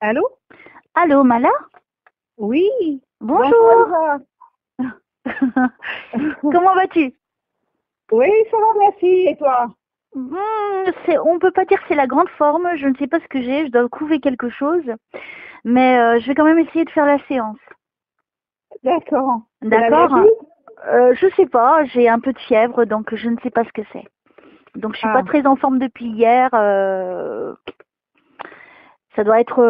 Allô? Allô, Mala? Oui, bonjour. Bonjour. Comment vas-tu? Oui, ça va, merci. Et toi? On peut pas dire que c'est la grande forme. Je ne sais pas ce que j'ai. Je dois couver quelque chose. Mais je vais quand même essayer de faire la séance. D'accord. C'est la D'accord? grippe? Je sais pas. J'ai un peu de fièvre, donc je ne sais pas ce que c'est. Donc je suis pas Ah, très en forme depuis hier. Ça doit être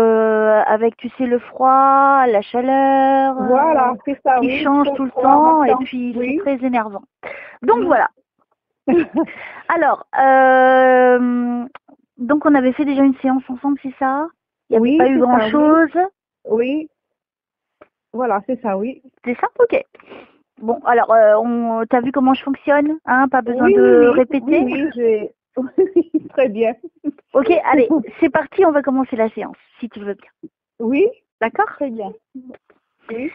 avec, tu sais, le froid, la chaleur, voilà, c'est ça, qui oui. change Trop tout le froid, temps. Et matin. puis c'est Oui. très énervant. Donc Mm. voilà. Alors, donc on avait fait déjà une séance ensemble, c'est ça? Il n'y avait pas Oui, eu c'est ça, oui. grand-chose. Oui, voilà, c'est ça, oui. C'est ça? Ok. Bon, alors, t'as vu comment je fonctionne, hein? Pas besoin Oui, oui, de oui. Oui, répéter. oui, j'ai... Oui, très bien. Ok, allez, c'est parti, on va commencer la séance, si tu veux bien. Oui, D'accord? très bien. Oui.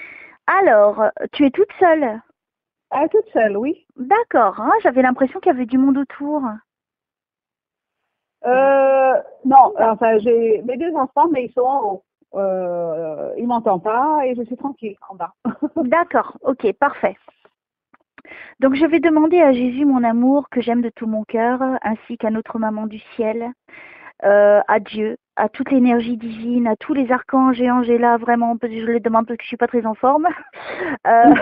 Alors, tu es toute seule? Ah, toute seule, oui. D'accord, hein, j'avais l'impression qu'il y avait du monde autour. Non, enfin, j'ai mes deux enfants, mais ils sont en haut. Ils m'entendent pas et je suis tranquille en bas. D'accord, ok, parfait. Donc je vais demander à Jésus, mon amour, que j'aime de tout mon cœur, ainsi qu'à notre maman du ciel, à Dieu, à toute l'énergie divine, à tous les archanges et Angela, vraiment, je les demande parce que je suis pas très en forme, euh,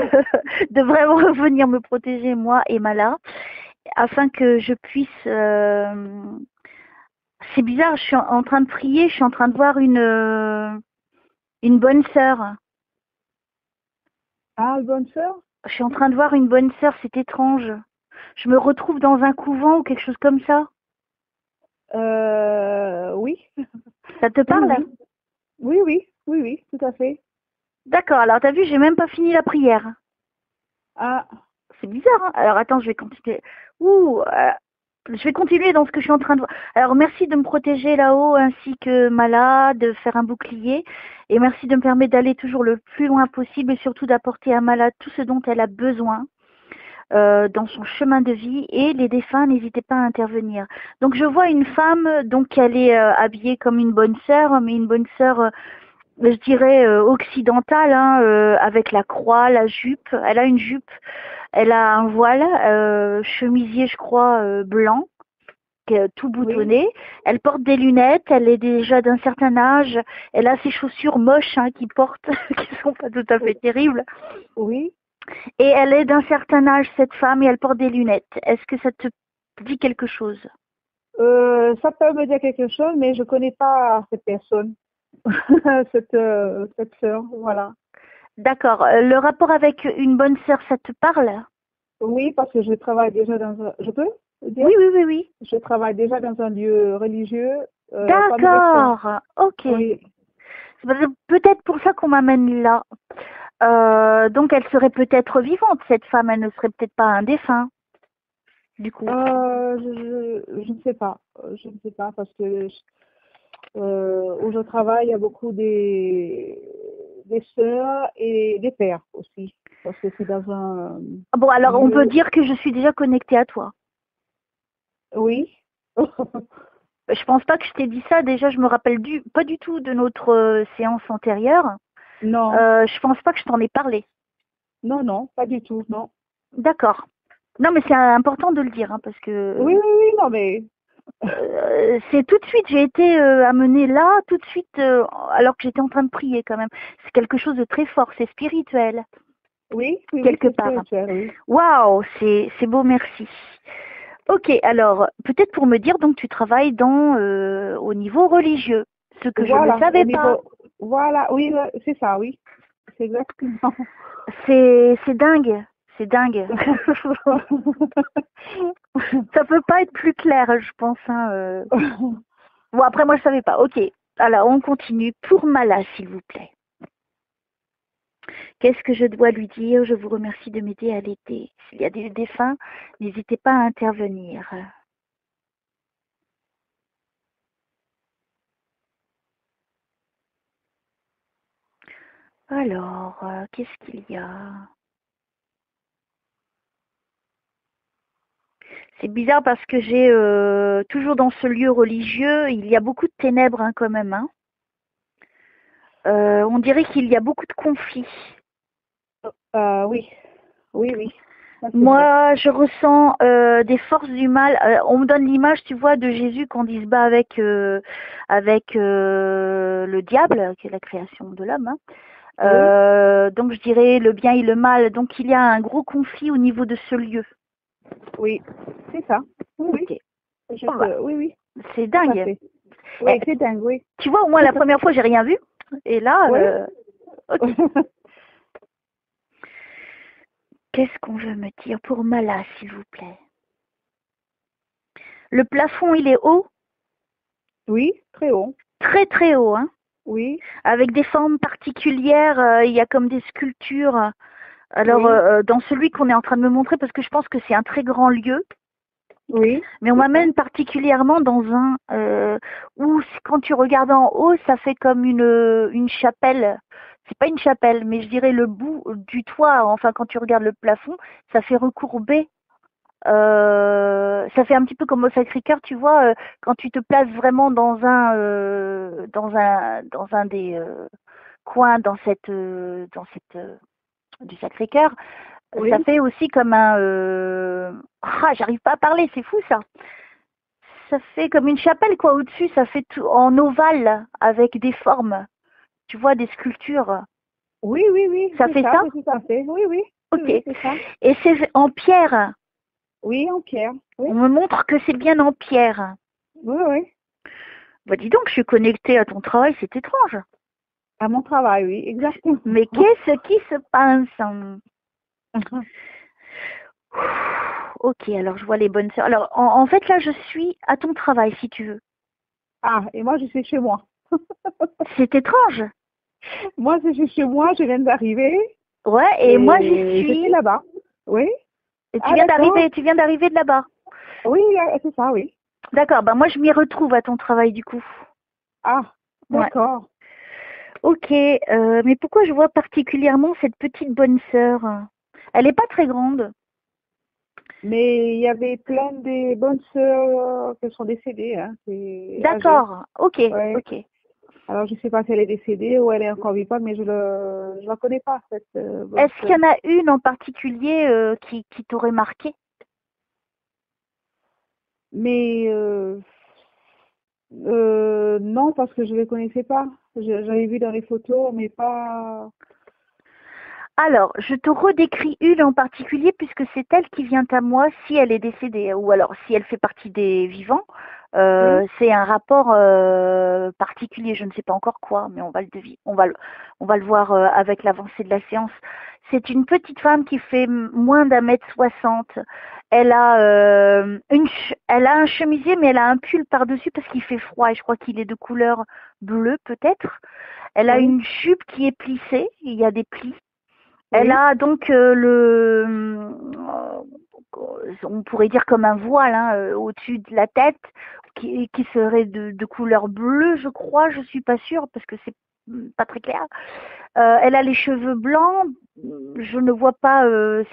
de vraiment venir me protéger, moi et Mala, afin que je puisse... c'est bizarre, je suis en train de prier, je suis en train de voir une bonne sœur. Ah, bonne sœur? Je suis en train de voir une bonne sœur, c'est étrange. Je me retrouve dans un couvent ou quelque chose comme ça. Oui. Ça te Oui, parle? oui. Oui, oui, oui, oui, tout à fait. D'accord, alors t'as vu, j'ai même pas fini la prière. Ah, C'est bizarre, hein? Alors attends, je vais continuer. Ouh, je vais continuer dans ce que je suis en train de voir. Alors merci de me protéger là-haut ainsi que Mala, de faire un bouclier. Et merci de me permettre d'aller toujours le plus loin possible et surtout d'apporter à Mala tout ce dont elle a besoin dans son chemin de vie. Et les défunts, n'hésitez pas à intervenir. Donc je vois une femme, donc elle est habillée comme une bonne sœur, mais une bonne sœur je dirais occidentale, hein, avec la croix, la jupe. Elle a une jupe, elle a un voile, chemisier, je crois, blanc, tout oui, boutonné. Elle porte des lunettes, elle est déjà d'un certain âge. Elle a ses chaussures moches hein, qui porte, qui sont pas tout à fait o- terribles. oui. Et elle est d'un certain âge, cette femme, et elle porte des lunettes. Est-ce que ça te dit quelque chose? Ça peut me dire quelque chose, mais je connais pas cette personne, cette sœur, voilà. D'accord. Le rapport avec une bonne sœur, ça te parle? Oui, parce que je travaille déjà dans un, je peux le dire? Oui, oui, oui, oui. Je travaille déjà dans un lieu religieux, comme médecin. D'accord. Ok. Oui. C'est peut-être pour ça qu'on m'amène là. Donc elle serait peut-être vivante, cette femme, elle ne serait peut-être pas un défunt, du coup. Je ne sais pas. Je ne sais pas parce que où je travaille, il y a beaucoup des sœurs et des pères aussi. Parce que c'est dans un Ah bon, alors on peut lieu. dire que je suis déjà connectée à toi. Oui. Je pense pas que je t'ai dit ça, déjà je me rappelle pas du tout de notre séance antérieure. Non, Je pense pas que je t'en ai parlé. non, non, pas du tout, non. D'accord. Non mais c'est important de le dire, hein, parce que Oui, oui, oui, non, mais c'est tout de suite, j'ai été amenée là, tout de suite, alors que j'étais en train de prier quand même. C'est quelque chose de très fort, c'est spirituel, oui, oui, oui, quelque c'est part. spirituel, oui. Waouh, c'est beau, merci. Ok, alors peut-être pour me dire donc tu travailles au niveau religieux, ce que je ne Voilà, au savais pas. niveau, voilà, oui, c'est ça, oui. C'est exactement. C'est dingue, c'est dingue. Ça peut pas être plus clair, je pense. Hein, Bon après moi je savais pas. Ok, alors on continue pour Mala s'il vous plaît. Qu'est-ce que je dois lui dire? Je vous remercie de m'aider à l'aider. S'il y a des défunts, n'hésitez pas à intervenir. Alors, qu'est-ce qu'il y a? C'est bizarre parce que j'ai toujours dans ce lieu religieux, il y a beaucoup de ténèbres hein, quand même. Hein. On dirait qu'il y a beaucoup de conflits. Oui, oui, oui. Ça, c'est vrai. Moi, je ressens des forces du mal. On me donne l'image, tu vois, de Jésus quand il se bat avec le diable, qui est la création de l'homme. Hein. Oui, Donc, je dirais le bien et le mal. Donc, il y a un gros conflit au niveau de ce lieu. oui, c'est ça. Oui, oui. Ok. Oh, Oui, oui, c'est tout à dingue. fait. Eh, Oui, c'est dingue, oui. tu vois, au moins la première fois, j'ai rien vu. Et là, Oui. ok. Qu'est-ce qu'on veut me dire pour Mala, s'il vous plaît? Le plafond, il est haut, Oui, très haut. très très haut, hein, Oui, avec des formes particulières. Il y a comme des sculptures. Alors, oui, dans celui qu'on est en train de me montrer, parce que je pense que c'est un très grand lieu, oui, mais on c'est ça. m'amène particulièrement dans un où quand tu regardes en haut, ça fait comme une chapelle. C'est pas une chapelle, mais je dirais le bout du toit. Enfin, quand tu regardes le plafond, ça fait recourber. Ça fait un petit peu comme au Sacré-Cœur, tu vois, quand tu te places vraiment dans un des coins du Sacré-Cœur, ça Oui, fait aussi comme un j'arrive pas à parler, c'est fou ça. Ça fait comme une chapelle quoi au-dessus, ça fait tout en ovale avec des formes, tu vois, des sculptures. oui, oui, oui, Ça c'est fait ça, ça? c'est tout à fait. Oui, oui, oui, Ok. oui, c'est ça. Et c'est en pierre. Oui, en pierre. Oui, On me montre que c'est bien en pierre. oui, oui. Bah dis donc, je suis connectée à ton travail, c'est étrange. À mon travail, oui, exactement. Mais qu'est-ce qui se passe? Ok, alors je vois les bonnes sœurs. Alors en fait là, je suis à ton travail si tu veux. Ah, et moi, je suis chez moi. C'est étrange. Moi, je suis chez moi, je viens d'arriver Ouais, et moi j'y et j'étais suis. là-bas. Oui. Et Ah, d'accord. tu viens d'arriver de là-bas. Oui, c'est ça, oui. D'accord, bah moi je m'y retrouve à ton travail du coup. Ah, Ouais. d'accord. Ok, mais pourquoi je vois particulièrement cette petite bonne sœur? Elle est pas très grande. Mais il y avait plein de bonnes sœurs qui sont décédées, hein. C'est âgé. D'accord, ok, Ouais. ok. Alors, je ne sais pas si elle est décédée ou elle est encore vivante, mais je la connais pas, cette bonne Est-ce qu'il y sœur. en a une en particulier qui t'aurait marqué? Mais non, parce que je ne les connaissais pas. J'avais vu dans les photos, mais pas. Alors, je te redécris une en particulier puisque c'est elle qui vient à moi si elle est décédée ou alors si elle fait partie des vivants. Oui, C'est un rapport particulier, je ne sais pas encore quoi, mais on va le deviner, on va le voir avec l'avancée de la séance. C'est une petite femme qui fait moins d'1 m 60. Elle a un chemisier, mais elle a un pull par-dessus parce qu'il fait froid et je crois qu'il est de couleur bleue peut-être. Elle a oui, une jupe qui est plissée, il y a des plis. Elle oui, a donc on pourrait dire comme un voile hein, au-dessus de la tête, qui serait de couleur bleue, je crois, je suis pas sûre parce que c'est pas très clair. Elle a les cheveux blancs, je ne vois pas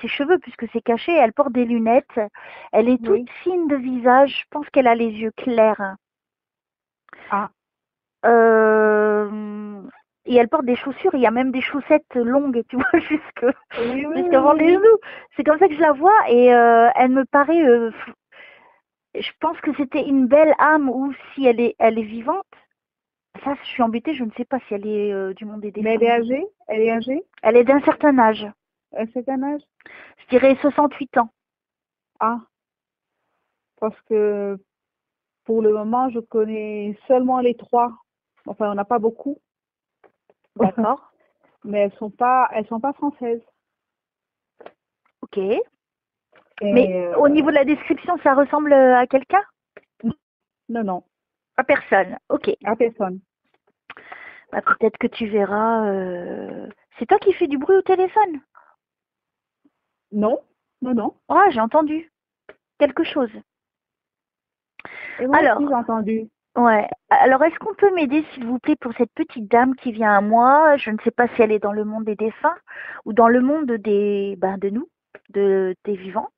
ses cheveux puisque c'est caché. Elle porte des lunettes. Elle est toute oui. fine de visage. Je pense qu'elle a les yeux clairs. Ah, Euh, et elle porte des chaussures, il y a même des chaussettes longues, tu vois, oui, oui, oui, jusqu'avant oui, les oui. genoux. C'est comme ça que je la vois et elle me paraît, je pense que c'était une belle âme ou si elle est vivante. Ça, je suis embêtée, je ne sais pas si elle est du monde des Mais elle défunts. est âgée? Elle est âgée? Elle est d'un certain âge, À cet âge? je dirais 68 ans. Ah, parce que pour le moment, je connais seulement les trois. Enfin, on n'a pas beaucoup, D'accord, mais elles sont pas françaises. ok. Mais Et au niveau de la description, ça ressemble à quelqu'un? non, non, À personne, ok. à personne. Bah, peut-être que tu verras. C'est toi qui fais du bruit au téléphone? Non, non, non. Ah, j'ai entendu quelque chose. Et moi aussi, Alors, j'ai entendu. ouais. Alors, est-ce qu'on peut m'aider, s'il vous plaît, pour cette petite dame qui vient à moi? Je ne sais pas si elle est dans le monde des défunts ou dans le monde de nous, des vivants.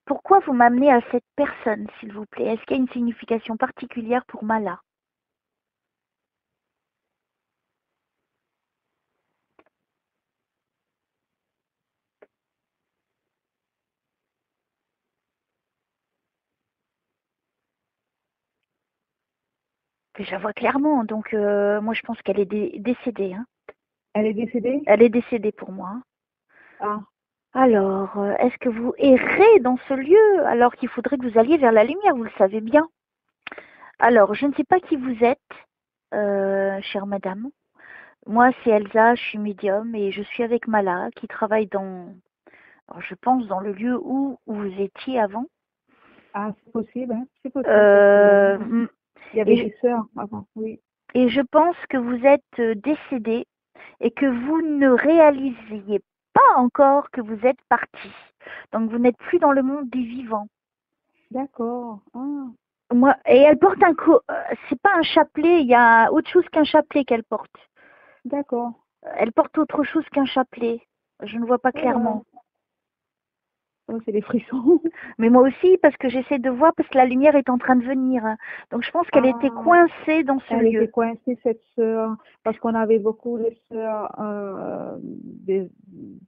Pourquoi vous m'amenez à cette personne, s'il vous plaît? Est-ce qu'il y a une signification particulière pour Mala? Je la vois clairement, donc moi je pense qu'elle est décédée. Hein. Elle est décédée? Elle est décédée pour moi. Hein. Ah, Alors, est-ce que vous errez dans ce lieu alors qu'il faudrait que vous alliez vers la lumière, vous le savez bien. Alors, je ne sais pas qui vous êtes, chère madame. Moi, c'est Elsa, je suis médium et je suis avec Mala qui travaille alors, je pense dans le lieu où vous étiez avant. ah, c'est possible, hein? C'est possible parce que Mm, il y avait et, je, des sœurs avant, oui. et je pense que vous êtes décédé et que vous ne réalisiez pas encore que vous êtes parti. Donc, vous n'êtes plus dans le monde des vivants. D'accord. Ah, Moi, et elle porte c'est pas un chapelet, il y a autre chose qu'un chapelet qu'elle porte. d'accord. Elle porte autre chose qu'un chapelet. Je ne vois pas Oh là là. clairement. Oh, c'est des frissons. Mais moi aussi, parce que j'essaie de voir, parce que la lumière est en train de venir. Donc je pense qu'elle était Ah, coincée dans ce elle lieu. était coincée, cette sœur, parce qu'on avait beaucoup de sœurs,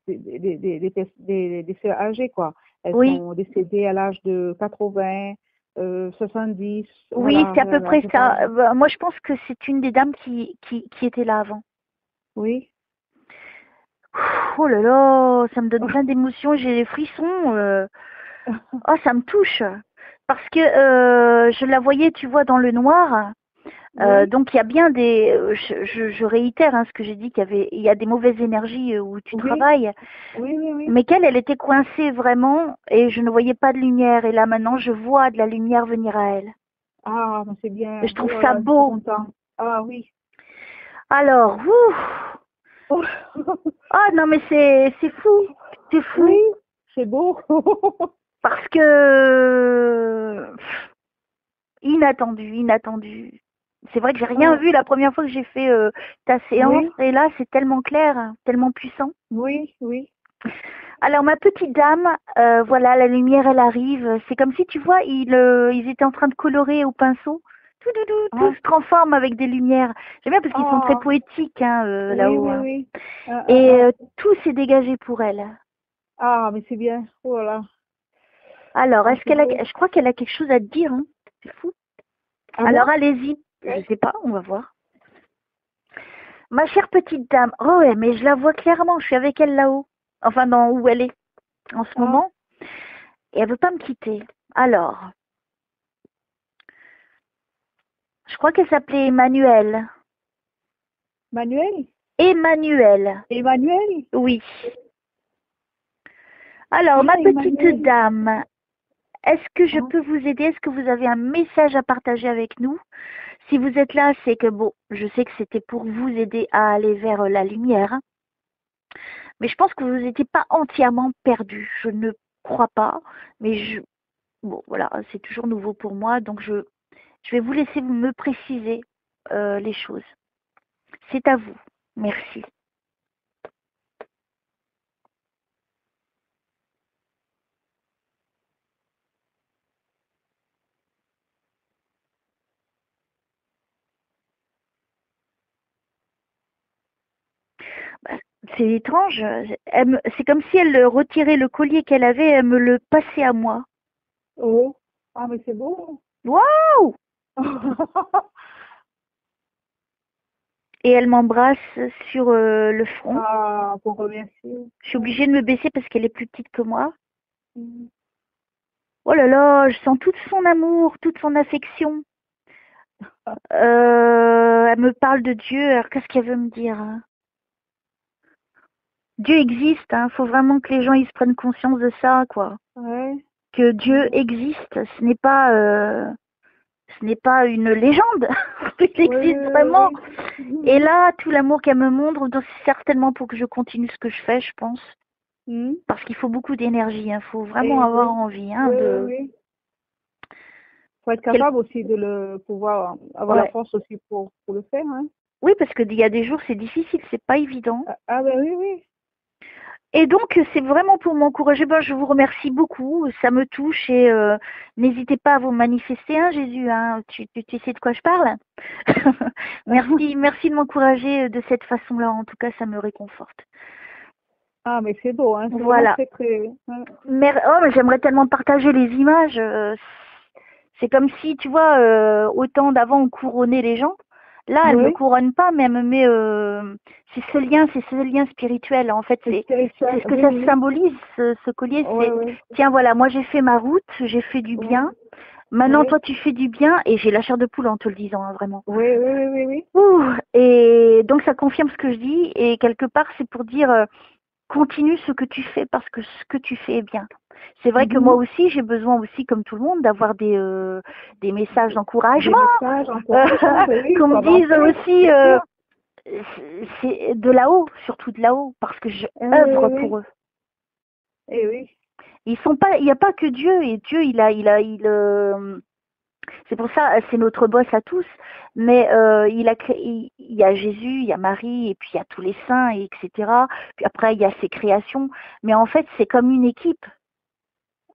des sœurs âgées, quoi. Elles Oui, sont décédées à l'âge de 80, 70, oui, voilà, c'est à peu à près cet ça. âge. Moi, je pense que c'est une des dames qui était là avant. Oui. Oh là là, ça me donne plein d'émotions, j'ai des frissons. Oh, ça me touche. Parce que je la voyais, tu vois, dans le noir. Oui, Donc il y a bien des, je réitère hein, ce que j'ai dit, il y a des mauvaises énergies où tu oui, travailles, oui, oui, oui. mais elle était coincée vraiment et je ne voyais pas de lumière et là maintenant je vois de la lumière venir à elle. Ah, mais c'est Et bien. je trouve Oh ça là là, je suis beau. contente. Ah oui. Alors, ouf, ah non mais c'est Oui, fou c'est beau. parce que inattendu. C'est vrai que j'ai rien Ah, vu la première fois que j'ai fait ta séance oui, et là c'est tellement clair, hein, tellement puissant. oui, oui. Alors ma petite dame, voilà, la lumière elle arrive. C'est comme si tu vois, ils étaient en train de colorer au pinceau. Tout Ah, se transforme avec des lumières. J'aime bien parce qu'ils sont très ah, poétiques hein, oui, là-haut. oui, Hein. oui. Et tout s'est dégagé pour elle. Ah, mais c'est bien. Oh là là. Alors, Ah, est-ce c'est qu'elle a, beau. je crois qu'elle a quelque chose à te dire. Hein. C'est fou. Ah bon? Alors allez-y. Je sais pas, on va voir. Ma chère petite dame. Oh ouais, mais je la vois clairement. Je suis avec elle là-haut. Enfin, dans où elle est en ce Ah, moment. Et elle veut pas me quitter. Alors, je crois qu'elle s'appelait Emmanuel. Manuel? Emmanuel, Emmanuel? oui. Alors, Ah, ma petite Emmanuel. dame, est-ce que je Ah, peux vous aider? Est-ce que vous avez un message à partager avec nous? Si vous êtes là, c'est que bon, je sais que c'était pour vous aider à aller vers la lumière, mais je pense que vous n'étiez pas entièrement perdu. Je ne crois pas, mais bon, voilà, c'est toujours nouveau pour moi, donc je vais vous laisser me préciser les choses. C'est à vous. Merci. Bah, c'est étrange. C'est comme si elle retirait le collier qu'elle avait, elle me le passait à moi. oh. Ah, mais c'est beau. Waouh! Et elle m'embrasse sur le front. Ah, pour remercier. Je suis obligée de me baisser parce qu'elle est plus petite que moi. Oh là là, je sens tout son amour, toute son affection. Elle me parle de Dieu. Alors qu'est-ce qu'elle veut me dire? Hein? Dieu existe. Hein. Faut vraiment que les gens ils se prennent conscience de ça, quoi. Ouais. Que Dieu existe. Ce n'est pas une légende. Il Oui, existe vraiment. oui, Et oui. là, tout l'amour qu'elle me montre, donc c'est certainement pour que je continue ce que je fais, je pense. Hmm. Parce qu'il faut beaucoup d'énergie. Il faut vraiment Et avoir oui, envie. Hein, oui, oui, oui. Faut être quel- capable aussi de le pouvoir avoir la ouais. force aussi pour le faire, hein. Oui, parce qu'il y a des jours, c'est difficile, c'est pas évident. Ah, ah ben oui, oui. Et donc, c'est vraiment pour m'encourager. Ben, je vous remercie beaucoup. Ça me touche et n'hésitez pas à vous manifester, hein, Jésus. Hein. Tu sais de quoi je parle. Merci de m'encourager de cette façon-là. En tout cas, ça me réconforte. Ah, mais c'est beau, hein. C'est vraiment Voilà. très, très. Hein. Mais j'aimerais tellement partager les images. C'est comme si, tu vois, au temps d'avant, on couronnait les gens. Là, elle me Oui, couronne pas, mais elle me met... c'est ce lien spirituel. En fait, c'est c'est spirituel. ce que Oui, ça oui. symbolise, ce collier. Oui, C'est, oui. tiens, voilà, moi j'ai fait ma route, j'ai fait du bien. Oui, Maintenant, oui. toi, tu fais du bien. Et j'ai la chair de poule en te le disant, hein, vraiment. Oui, oui, oui, oui, oui. Ouh, et donc, ça confirme ce que je dis. Et quelque part, c'est pour dire, continue ce que tu fais parce que ce que tu fais est bien. C'est vrai que moi Mhm. aussi, j'ai besoin aussi, comme tout le monde, d'avoir des messages Des d'encouragement. messages encourageants, oui, oui, Qu'on pour me dise avancer, aussi, c'est sûr. c'est de là-haut, surtout de là-haut, parce que je Oui, œuvre oui, pour oui. eux. Eh oui. Ils sont pas, il n'y a pas que Dieu, et Dieu, c'est pour ça, c'est notre boss à tous, mais il a créé, il y a Jésus, il y a Marie, et puis il y a tous les saints, et etc. Puis après, il y a ses créations, mais en fait, c'est comme une équipe.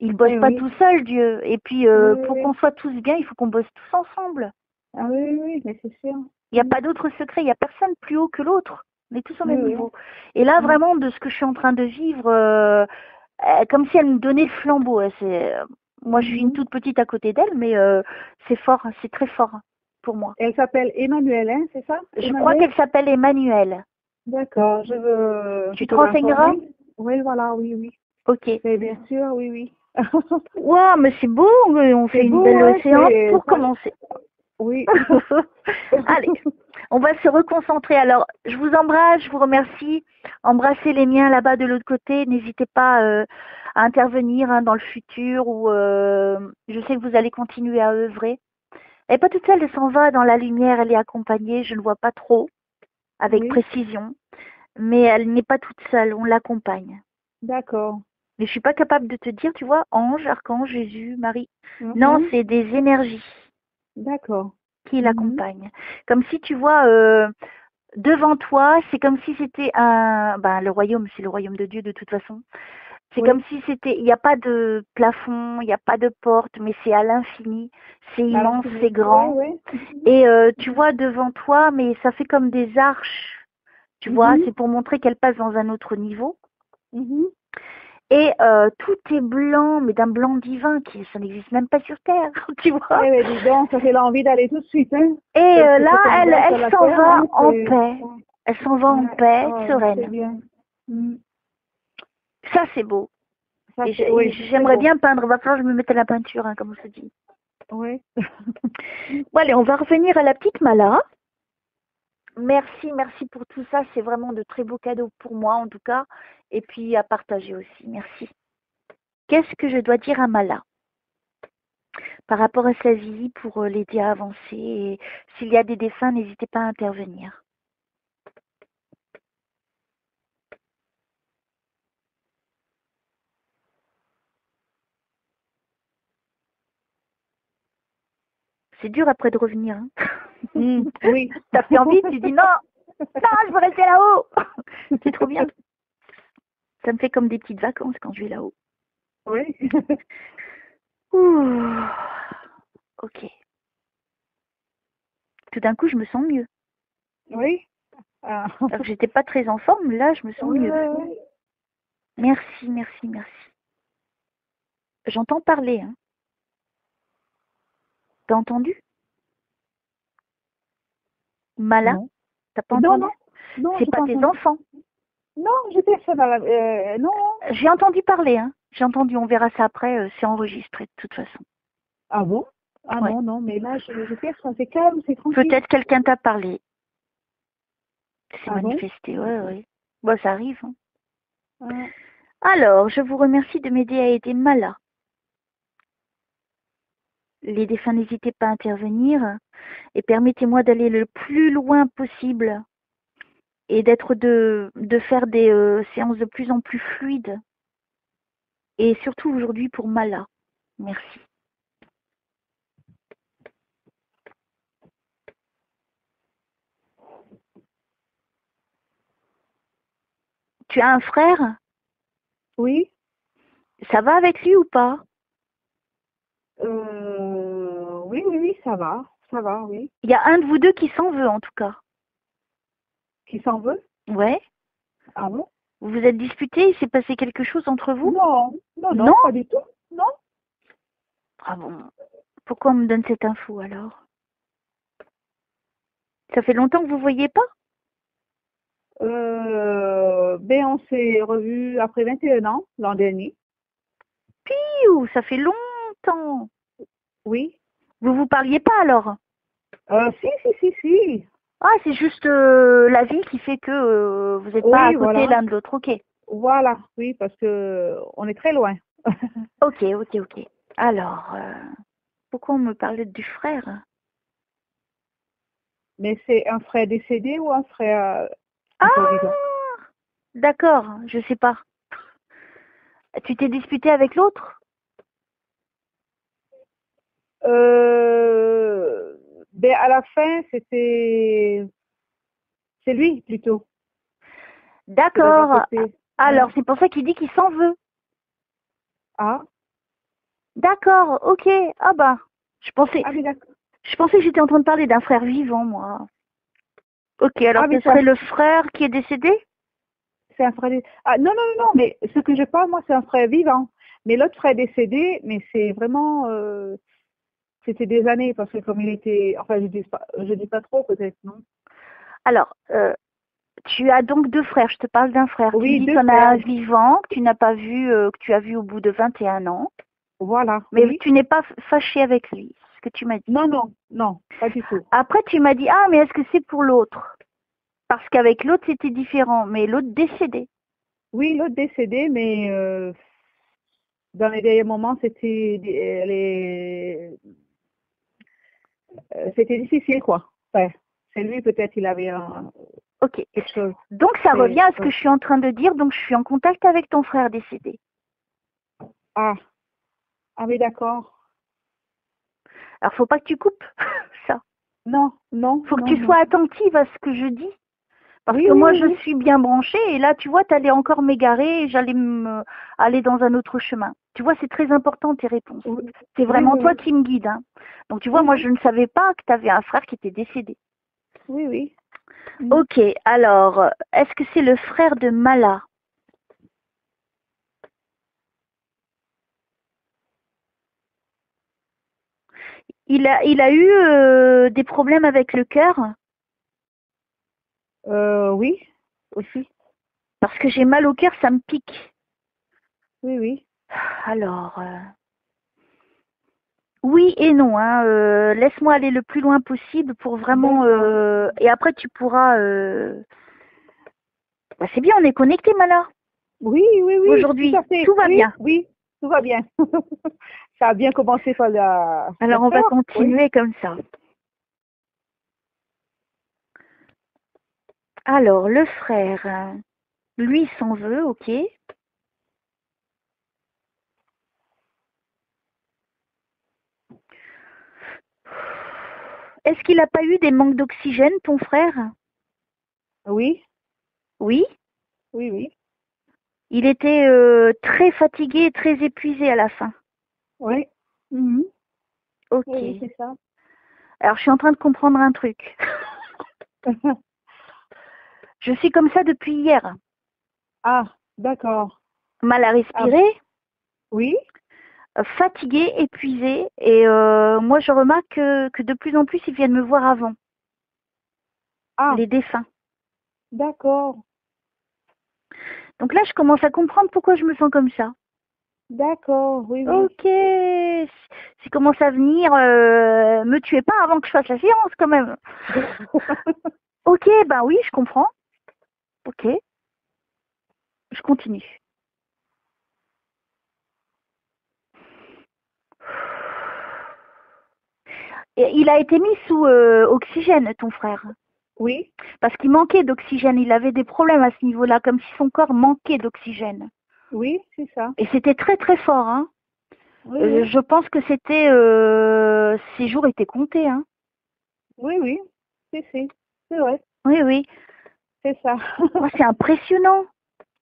Il bosse Eh pas oui. tout seul, Dieu. Et puis, Oui, oui, pour oui. qu'on soit tous bien, il faut qu'on bosse tous ensemble. Ah oui, oui, oui, mais c'est sûr. Il n'y a pas d'autre secret, il n'y a personne plus haut que l'autre. On est tous au Oui, même oui. niveau. Et là, Mm. vraiment, de ce que je suis en train de vivre, comme si elle me donnait le flambeau. Moi, je suis une Mhm. toute petite à côté d'elle, mais c'est fort, hein, c'est très fort pour moi. Elle s'appelle Emmanuelle, hein, c'est ça? Je crois Emmanuelle? qu'elle s'appelle Emmanuelle. D'accord, Tu je te peux renseigneras? m'informer? Oui, voilà, oui, oui. Ok. Mais bien sûr, oui, oui. Wow, mais c'est beau, on fait C'est une beau, belle hein, séance pour commencer. oui. Allez, on va se reconcentrer. Alors, je vous embrasse, je vous remercie. Embrassez les miens là-bas de l'autre côté. N'hésitez pas à intervenir hein, dans le futur ou je sais que vous allez continuer à œuvrer. Elle n'est pas toute seule, elle s'en va dans la lumière, elle est accompagnée. Je ne vois pas trop, avec Oui, précision, mais elle n'est pas toute seule, on l'accompagne. d'accord. Mais je suis pas capable de te dire, tu vois, ange, archange, Jésus, Marie. Non, Mhm. c'est des énergies D'accord. qui Mhm. l'accompagnent. Comme si tu vois, devant toi, c'est comme si c'était le royaume, c'est le royaume de Dieu de toute façon. C'est comme Oui, si c'était, il n'y a pas de plafond, il n'y a pas de porte, mais c'est à l'infini. C'est à immense, c'est l'infini. Oui, grand. oui. Mhm. Et tu vois devant toi, mais ça fait comme des arches. Tu vois, Mhm. c'est pour montrer qu'elle passe dans un autre niveau. Mhm. Et tout est blanc, mais d'un blanc divin qui ça n'existe même pas sur Terre, tu vois. Eh bien, dis donc, ça fait l'envie d'aller tout de suite, hein. Et C'est ce là, qu'on elle, voit sur elle la s'en terre, va hein. en paix. Ouais, Elle s'en va en ouais, paix, ouais, c'est sereine. bien. Mm. Ça, c'est beau. Ça, Et c'est, oui, c'est très j'aimerais beau. bien peindre. Va falloir que je me mette à la peinture, hein, comme on se dit. Oui. Bon, allez, on va revenir à la petite Mala. Merci, merci pour tout ça. C'est vraiment de très beaux cadeaux pour moi, en tout cas. Et puis à partager aussi. Merci. Qu'est-ce que je dois dire à Mala par rapport à sa vie pour l'aider à avancer? Et s'il y a des défunts, n'hésitez pas à intervenir. C'est dur après de revenir. Hein. Mm. Oui. T'as fait envie, tu dis non, non, je veux rester là-haut. C'est trop bien. Ça me fait comme des petites vacances quand je vais là-haut. Oui. Ouh. Ok. Tout d'un coup, je me sens mieux. Oui. Ah. Alors que j'étais pas très en forme, là, je me sens Oui, mieux. oui, oui. Merci, merci, merci. J'entends parler, hein. T'as entendu? Mala? Non. T'as pas Non, entendu? non. Non, C'est j'ai pas pas tes entendu. enfants. Non, j'ai personne à la... non. J'ai entendu parler, hein. J'ai entendu, on verra ça après, c'est enregistré de toute façon. Ah bon? Ah Ouais. non, non, mais là, j'ai personne. C'est calme, c'est tranquille. Peut-être quelqu'un t'a parlé. C'est Ah bon? manifesté, ouais, ouais. Bon, ça arrive, hein. Ah, Alors, je vous remercie de m'aider à aider Mala. Les défunts, n'hésitez pas à intervenir et permettez-moi d'aller le plus loin possible et de faire des séances de plus en plus fluides. Et surtout aujourd'hui pour Mala. Merci. Tu as un frère? oui. Ça va avec lui ou pas? Oui, oui, oui, ça va. Ça va, oui. Il y a un de vous deux qui s'en veut en tout cas. Qui s'en veut? Ouais. Ah bon? Vous vous êtes disputés? Il s'est passé quelque chose entre vous? Non, non, Non? non, pas du tout. Non. Ah bon. Pourquoi on me donne cette info alors? Ça fait longtemps que vous voyez pas? Ben, on s'est revus après 21 ans, l'an dernier. Piou, ça fait longtemps. Oui. Vous vous parliez pas alors? Si. Ah, c'est juste la vie qui fait que vous n'êtes pas à Oui, côté voilà. l'un de l'autre. Ok. Voilà, oui, parce que on est très loin. Ok. Alors, pourquoi on me parlait du frère? Mais c'est un frère décédé ou un frère encore vivant? Ah, d'accord, je sais pas. Tu t'es disputé avec l'autre? Ben à la fin, c'est lui plutôt qui les a D'accord. coupés. Alors, Ouais. c'est pour ça qu'il dit qu'il s'en veut. Ah, D'accord, ok. Ah bah, je pensais, ah mais d'accord. je pensais que j'étais en train de parler d'un frère vivant, moi. Ok, alors Ah ce mais serait le frère qui est décédé? c'est un frère. Ah non, mais ce que je parle moi c'est un frère vivant. Mais l'autre frère décédé, mais c'est vraiment c'était des années parce que comme il était, enfin je dis pas trop peut-être non. Alors, tu as donc deux frères. Je te parle d'un frère. Tu me Oui, dis que deux tu en as frères. un vivant, que tu n'as pas vu, que tu as vu au bout de 21 ans. Voilà, Mais oui. tu n'es pas fâché avec lui, c'est ce que tu m'as dit. Non, pas du tout. Après, tu m'as dit, ah, mais est-ce que c'est pour l'autre? Parce qu'avec l'autre, c'était différent, mais l'autre décédé. Oui, l'autre décédé, mais dans les derniers moments, c'était difficile, quoi. Enfin, c'est lui, peut-être, il avait Ok. quelque chose. Donc, ça C'est, revient à ce que ouais. je suis en train de dire. Donc, je suis en contact avec ton frère décédé. Ah, ah oui, d'accord. Alors, faut pas que tu coupes ça. Faut que tu sois Non. attentive à ce que je dis. Parce Oui, que oui, moi, oui, je oui. suis bien branchée et là, tu vois, tu allais encore m'égarer et j'allais aller dans un autre chemin. Tu vois, c'est très important tes réponses. Oui, C'est oui, vraiment toi oui, qui me guide, hein. Donc, tu vois, moi, oui, je ne savais pas que tu avais un frère qui était décédé. oui. Mm. Ok, alors, est-ce que c'est le frère de Mala? Il a eu des problèmes avec le cœur? Oui, aussi. Parce que j'ai mal au cœur, ça me pique. Oui. Alors, oui et non, hein. Laisse-moi aller le plus loin possible pour vraiment. D'accord. Et après, tu pourras. Bah, c'est bien, on est connecté, Mala. Oui, tout Aujourd'hui, à fait. tout va bien. Oui, tout va bien. Ça a bien commencé par la Alors, on va peur, oui. continuer comme ça. Alors, le frère, lui s'en veut, ok. Est-ce qu'il n'a pas eu des manques d'oxygène, ton frère? Oui, Oui. oui. Il était très fatigué et très épuisé à la fin. Oui. Mhm. Ok. Oui, c'est ça. Alors, je suis en train de comprendre un truc. Je suis comme ça depuis hier. Ah, d'accord. Mal à Ah, respirer, oui. fatigué, épuisé. Et moi, je remarque que de plus en plus, ils viennent me voir avant, Ah, les défunts. d'accord. Donc là, je commence à comprendre pourquoi je me sens comme ça. D'accord, oui. Ok, s'ils commencent à venir, me tuez pas avant que je fasse la séance quand même. Ok, ben oui, je comprends. Ok, je continue. Et il a été mis sous oxygène, ton frère. Oui, Parce qu'il manquait d'oxygène. Il avait des problèmes à ce niveau-là, comme si son corps manquait d'oxygène. oui, c'est ça. Et c'était très très fort, hein. Oui. Je pense que c'était ses jours étaient comptés, hein. Oui. C'est vrai, Oui, oui. c'est ça. Moi, c'est impressionnant.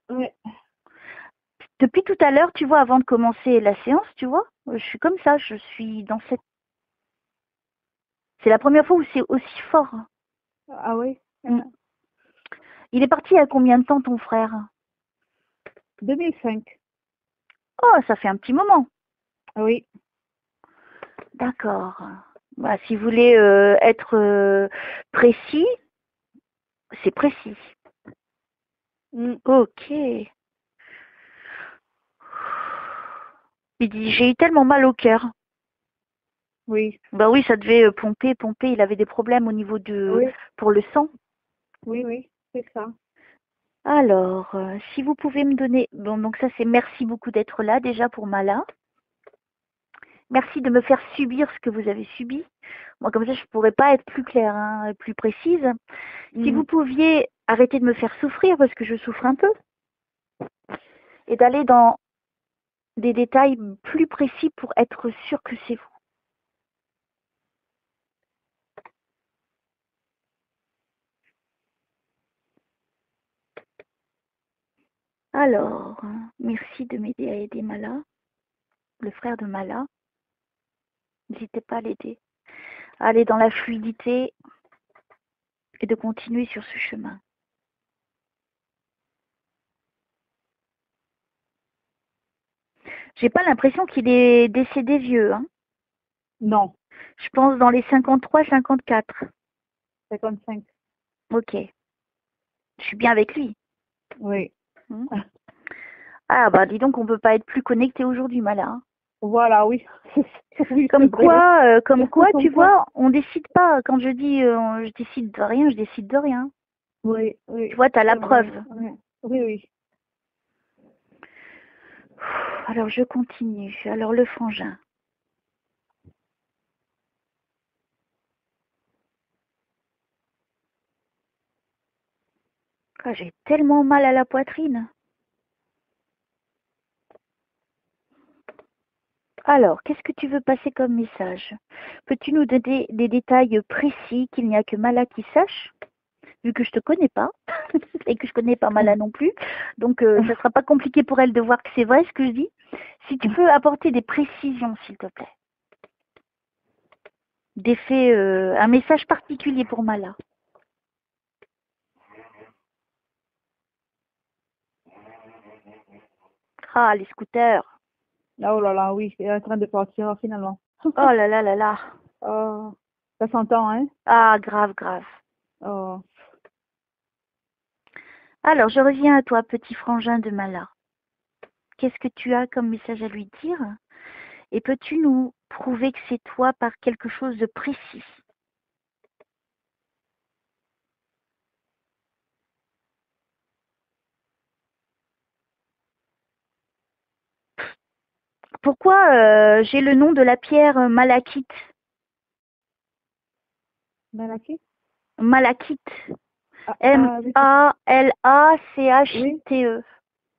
Oui. Depuis tout à l'heure, tu vois, avant de commencer la séance, tu vois, je suis comme ça. Je suis dans cette. C'est la première fois où c'est aussi fort. Ah oui. Mm. Il est parti il y a combien de temps, ton frère? 2005. Oh, ça fait un petit moment. Oui. D'accord. Bah, si vous voulez être précis, c'est précis. Ok. Il dit, j'ai eu tellement mal au cœur. Oui, Bah oui, ça devait pomper. Il avait des problèmes au niveau oui, pour le sang. oui, c'est ça. Alors, si vous pouvez me donner... Bon, donc ça, c'est merci beaucoup d'être là déjà pour Mala. Merci de me faire subir ce que vous avez subi. Moi, comme ça, je ne pourrais pas être plus claire, hein, plus précise. Si vous pouviez arrêter de me faire souffrir, parce que je souffre un peu, et d'aller dans des détails plus précis pour être sûr que c'est vous. Alors, merci de m'aider à aider Mala, le frère de Mala. N'hésitez pas à l'aider, à aller dans la fluidité et de continuer sur ce chemin. J'ai pas l'impression qu'il est décédé vieux, hein. Non, Je pense dans les 53, 54. 55. Ok. Je suis bien avec lui. Oui. Ah bah dis donc, on peut pas être plus connecté aujourd'hui, Mala, hein. Voilà, oui. Oui, Comme c'est vrai. quoi, tu vois, on décide pas. Quand je dis je décide de rien, je décide de rien. Oui, oui. Tu vois, t'as la C'est vrai. preuve. Oui, oui, oui. Alors je continue. Alors le frangin. Ah, j'ai tellement mal à la poitrine. Alors, qu'est-ce que tu veux passer comme message? Peux-tu nous donner des détails précis qu'il n'y a que Mala qui sache? Vu que je te connais pas et que je connais pas Mala non plus, donc ça sera pas compliqué pour elle de voir que c'est vrai ce que je dis. Si tu peux apporter des précisions, s'il te plaît. Des faits, un message particulier pour Mala. Ah, les scooters. Oh là là, oui, il est en train de partir finalement. Oh là là là là. Oh, ça s'entend, hein? Ah, grave, grave. Oh. Alors, je reviens à toi, petit frangin de Mala. Qu'est-ce que tu as comme message à lui dire? Et peux-tu nous prouver que c'est toi par quelque chose de précis? Pourquoi j'ai le nom de la pierre malachite? Malaki? Malachite. Je sais. Malachite.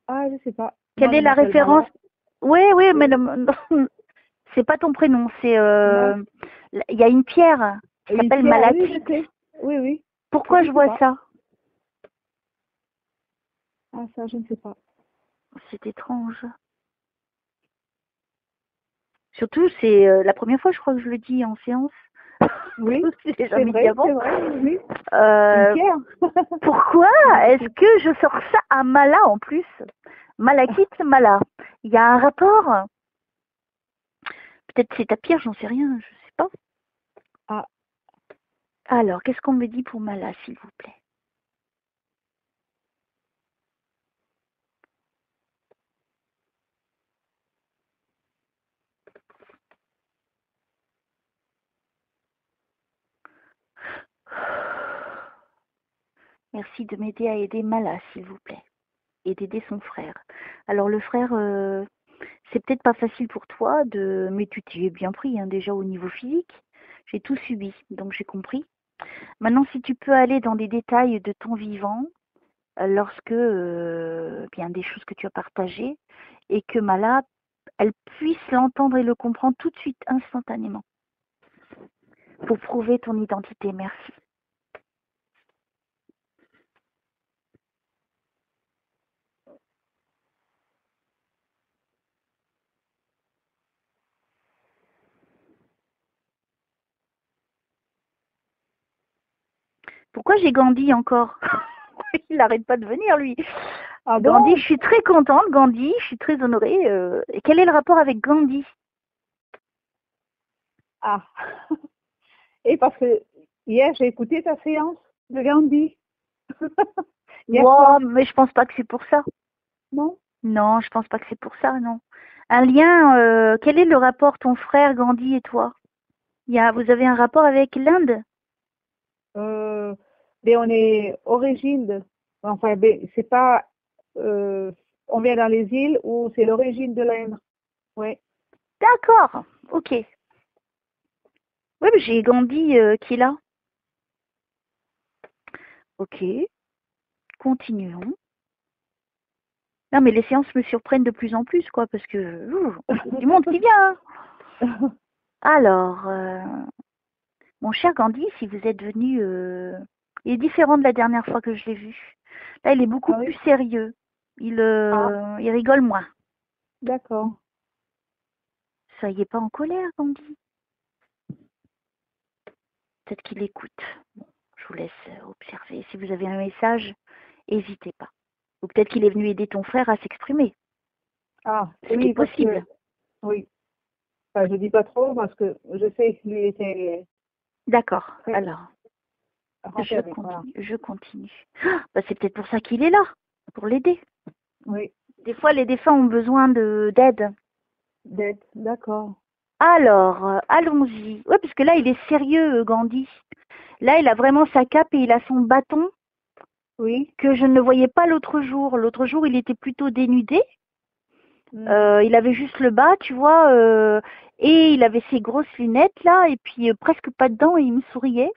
Ah, je sais pas. Moi, Quelle est je la m'appelle référence? Mala. Oui, oui, mais Oui. c'est pas ton prénom. C'est Non. il y a une pierre qui Une s'appelle pierre, oui, je malachite. sais. Oui, oui. Pourquoi Je je sais vois pas. ça? Ah, ça, je ne sais pas. C'est étrange. Surtout, c'est la première fois, je crois que je le dis en séance. Oui, Je l'ai c'est jamais dit vrai, avant. c'est vrai, oui. Une Euh, pierre. Pourquoi est-ce Malaki. que je sors ça à Mala en plus? Malachite, Mala. Il y a un rapport? Peut-être c'est ta pierre, j'en sais rien, je sais pas. Ah, Alors, qu'est-ce qu'on me dit pour Mala, s'il vous plaît? Merci de m'aider à aider Mala, s'il vous plaît. Et d'aider son frère. Alors, le frère, c'est peut-être pas facile pour toi, mais tu t'y es bien pris, hein, déjà au niveau physique. J'ai tout subi, donc j'ai compris. Maintenant, si tu peux aller dans des détails de ton vivant, lorsque, bien des choses que tu as partagées, et que Mala, elle puisse l'entendre et le comprendre tout de suite, instantanément, pour prouver ton identité. Merci. Pourquoi j'ai Gandhi encore? Il n'arrête pas de venir, lui. ah Gandhi, bon? je suis très contente, Gandhi, je suis très honorée. Et quel est le rapport avec Gandhi? Ah, et parce que hier, j'ai écouté ta séance de Gandhi. Hier Wow, soir, mais je pense pas que c'est pour ça. non? Non, je pense pas que c'est pour ça, non. Un lien, quel est le rapport ton frère Gandhi et toi? Vous avez un rapport avec l'Inde? Euh, mais on est origine enfin, mais c'est pas, euh, on vient dans les îles où c'est l'origine de l'Inde. Oui. D'accord, ok. Oui, mais j'ai Gandhi qui est là. Ok, continuons. Non, mais les séances me surprennent de plus en plus, quoi, parce que il y a du monde qui vient, hein. Alors, mon cher Gandhi, si vous êtes venu, il est différent de la dernière fois que je l'ai vu. Là, il est beaucoup Ah plus oui? sérieux. Ah, Il rigole moins. d'accord. Soyez pas en colère, Gandhi. Peut-être qu'il écoute. Bon, je vous laisse observer. Si vous avez un message, n'hésitez pas. Ou peut-être qu'il est venu aider ton frère à s'exprimer. Ah, Ce qui est oui, parce que, possible. oui. Enfin, je dis pas trop parce que je sais que lui était D'accord. très Alors, renfermé. Voilà. Je continue. Ah, bah, c'est peut-être pour ça qu'il est là, pour l'aider. Oui, Des fois, les défunts ont besoin d'aide. d'être, d'accord. Alors, allons-y. Ouais, parce que là, il est sérieux, Gandhi. Là, il a vraiment sa cape et il a son bâton Oui. que je ne voyais pas l'autre jour. L'autre jour, il était plutôt dénudé. Hmm. Il avait juste le bas, tu vois, et il avait ses grosses lunettes là, et puis presque pas de dents, et il me souriait.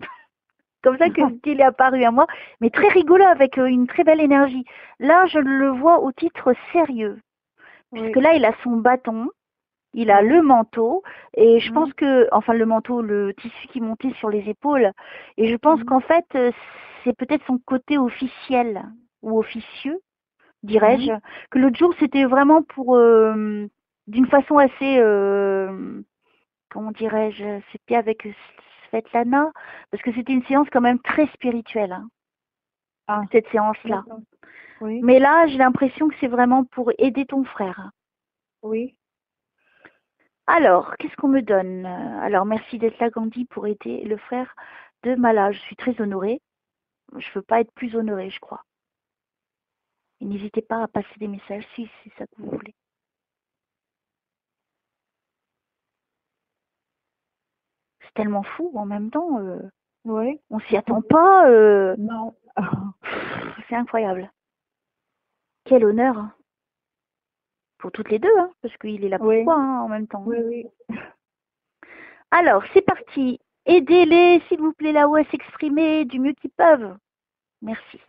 Comme ça qu'il est apparu à moi, mais très rigolo avec une très belle énergie. Là, je le vois au titre sérieux, puisque Oui, là, il a son bâton, il a le oui. manteau, et je pense Hmm, que, enfin le manteau, le tissu qui montait sur les épaules, et je pense hmm, qu'en fait, c'est peut-être son côté officiel ou officieux, dirais-je, hmm. que l'autre jour, c'était vraiment pour, d'une façon assez, comment dirais-je, c'était avec Svetlana, parce que c'était une séance quand même très spirituelle, hein, Ah, cette séance-là. d'accord. Oui, Mais là, j'ai l'impression que c'est vraiment pour aider ton frère. oui. Alors, qu'est-ce qu'on me donne? Alors, merci d'être là, Gandhi, pour aider le frère de Mala. Je suis très honorée. Je ne peux pas être plus honorée, je crois. Et n'hésitez pas à passer des messages si c'est ça que vous voulez. C'est tellement fou en même temps. Oui. On s'y attend pas. Non. C'est incroyable. Quel honneur, hein, pour toutes les deux, hein, parce qu'il est là pour Oui, toi hein, en même temps. oui, oui. Alors, c'est parti. Aidez-les, s'il vous plaît, là-haut à s'exprimer du mieux qu'ils peuvent. Merci.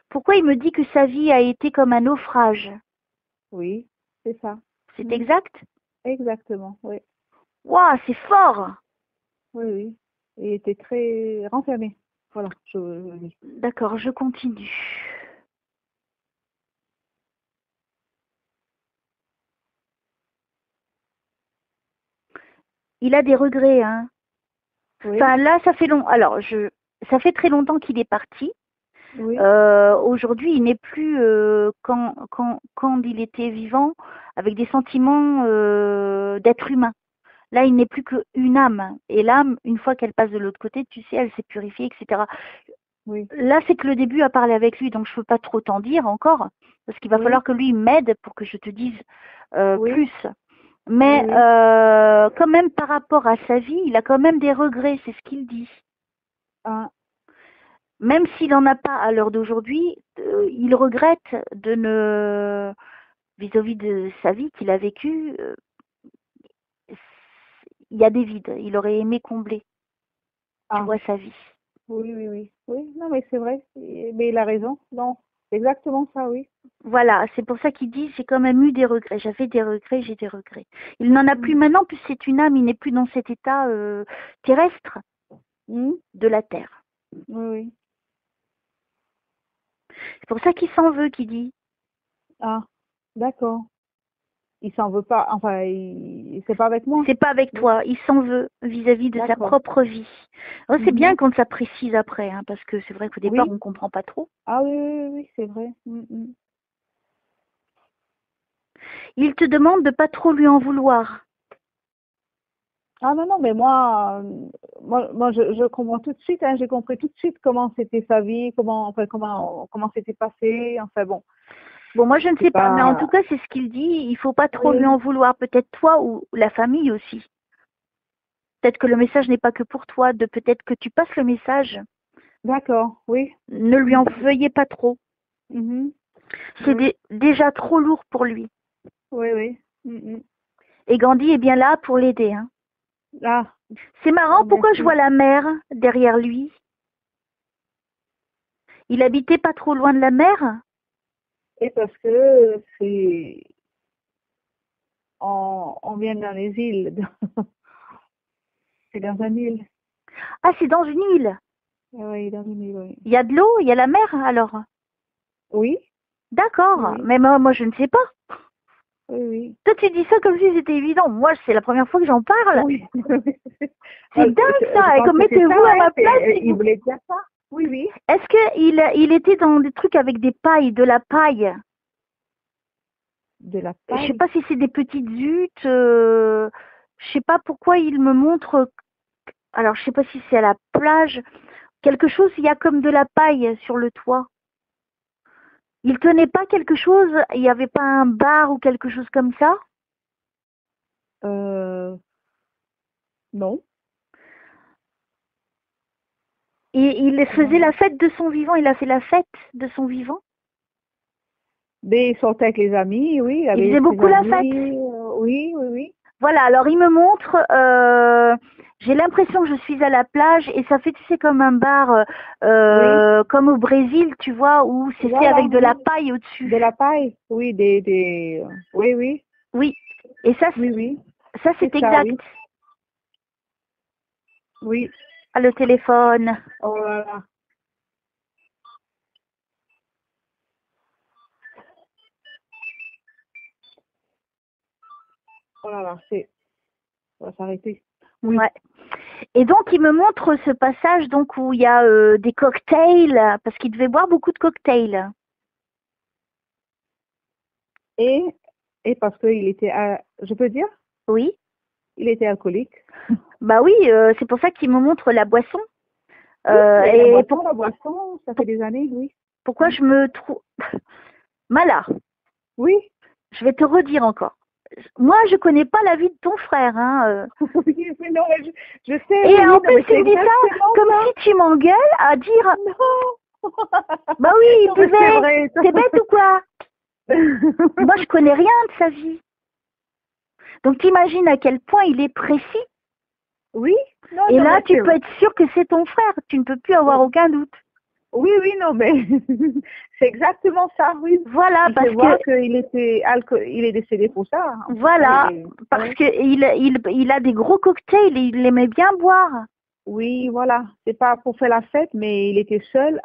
Pourquoi il me dit que sa vie a été comme un naufrage? Oui, c'est ça. C'est Hmm. exact? Exactement, oui. Waouh, c'est fort! Oui, oui. Il était très renfermé. Voilà, oui. D'accord, je continue. Il a des regrets, hein. Oui, Enfin, là, ça fait long. Alors, ça fait très longtemps qu'il est parti. oui. Aujourd'hui, il n'est plus quand il était vivant avec des sentiments d'être humain. Là, il n'est plus qu'une âme. Et l'âme, une fois qu'elle passe de l'autre côté, tu sais, elle s'est purifiée, etc. Oui, Là, c'est que le début à parler avec lui, donc je ne peux pas trop t'en dire encore, parce qu'il va falloir oui, que lui m'aide pour que je te dise oui, plus. oui, Mais oui. quand même, par rapport à sa vie, il a quand même des regrets, c'est ce qu'il dit. Ah, Même s'il n'en a pas à l'heure d'aujourd'hui, il regrette de ne, vis-à-vis de sa vie qu'il a vécue, il y a des vides. Il aurait aimé combler, tu ah, vois, sa vie. oui, oui, oui. Oui, non, mais c'est vrai. Mais il a raison. Non, c'est exactement ça, oui. Voilà, c'est pour ça qu'il dit, j'ai quand même eu des regrets. J'avais des regrets, j'ai des regrets. Il n'en a plus Hmm. maintenant, puisque c'est une âme, il n'est plus dans cet état terrestre Hmm. de la terre. Oui, oui. C'est pour ça qu'il s'en veut, qu'il dit. Ah, d'accord. Il s'en veut pas. Enfin, c'est pas avec moi. C'est pas avec Oui, toi, il s'en veut vis-à-vis de sa d'accord. propre vie. Alors, c'est bien Mhm. quand ça précise après, hein, parce que c'est vrai qu'au départ, Oui. on comprend pas trop. Ah oui, oui, oui, oui, c'est vrai. Hmm, hmm. Il te demande de pas trop lui en vouloir. Ah non, non, mais moi je comprends tout de suite, hein, j'ai compris tout de suite comment c'était sa vie, comment c'était passé, enfin bon, Bon, moi, je ne c'est sais pas, mais en tout pas... cas, c'est ce qu'il dit. Il faut pas trop lui Oui, en vouloir. Peut-être toi ou la famille aussi. Peut-être que le message n'est pas que pour toi. Peut-être que tu passes le message. d'accord, oui. Ne lui en veuillez pas trop. Mhm, C'est oui, déjà trop lourd pour lui. oui, oui. Mhm. Et Gandhi est bien là pour l'aider, hein. Ah, C'est oh, marrant, pourquoi je vois merci. la mer derrière lui? Il habitait pas trop loin de la mer? Et parce que on vient dans les îles, c'est dans un île. Ah, c'est dans une île. Oui, dans une île, oui. Il y a de l'eau, il y a la mer alors. Oui, oui, D'accord, oui, mais moi je ne sais pas. oui, oui. Toi tu dis ça comme si c'était évident. Moi c'est la première fois que j'en parle. Oui. C'est Je, dingue je ça. Et pense comme que c'est ça, mettez-vous à hein, ma place, s'il il vous plaît. voulait dire ça. Oui, oui. Est-ce qu'il était dans des trucs avec des pailles, de la paille? De la Je sais paille. pas si c'est des petites huttes. Je sais pas pourquoi il me montre. Alors je sais pas si c'est à la plage. Quelque chose, il y a comme de la paille sur le toit. Il tenait pas quelque chose, il n'y avait pas un bar ou quelque chose comme ça? Euh, non. Et il Non, faisait la non. fête de son vivant, il a fait la fête de son vivant. Mais il sortait avec les amis, oui, il Il avait faisait ses beaucoup la fête. amis, oui, oui, oui. Voilà, alors il me montre, j'ai l'impression que je suis à la plage et ça fait, tu sais, comme un bar, Oui, comme au Brésil, tu vois, où c'est fait voilà, avec de la oui. paille De au-dessus. la paille, oui, oui, oui, Oui, et oui, oui. ça c'est C'est ça, exact. oui. Oui. Ah, le téléphone. Oh là là. Oh là là, ça va s'arrêter. Oui. Ouais. Et donc, il me montre ce passage donc où il y a des cocktails, parce qu'il devait boire beaucoup de cocktails. Et, et parce qu'il était, je peux dire, Oui. il était alcoolique. Bah oui, c'est pour ça qu'il me montre la boisson. Oui, mais Et la boisson, ça fait pour- des années, oui. pourquoi je me trouve... Mala, Oui, je vais te redire encore. Moi, je connais pas la vie de ton frère, hein. oui, mais non, mais je sais, Et oui, en oui, non, plus, mais tu c'est me dis ça exactement comme ça. si tu m'engueules à dire, Non. bah oui, il Non, mais c'est buvait. vrai. T'es bête ou quoi? Moi, je connais rien de sa vie. Donc, t'imagines à quel point il est précis. Oui, non, Et non, là, mais tu peux être sûr que c'est ton frère. Tu ne peux plus avoir aucun doute. oui, oui, non, mais c'est exactement ça, oui. Voilà, Il se parce que voit qu'il était il est décédé pour ça. En plus, hein, voilà, parce ouais. que il a des gros cocktails et il aimait bien boire. Oui, voilà. C'est pas pour faire la fête, mais il était seul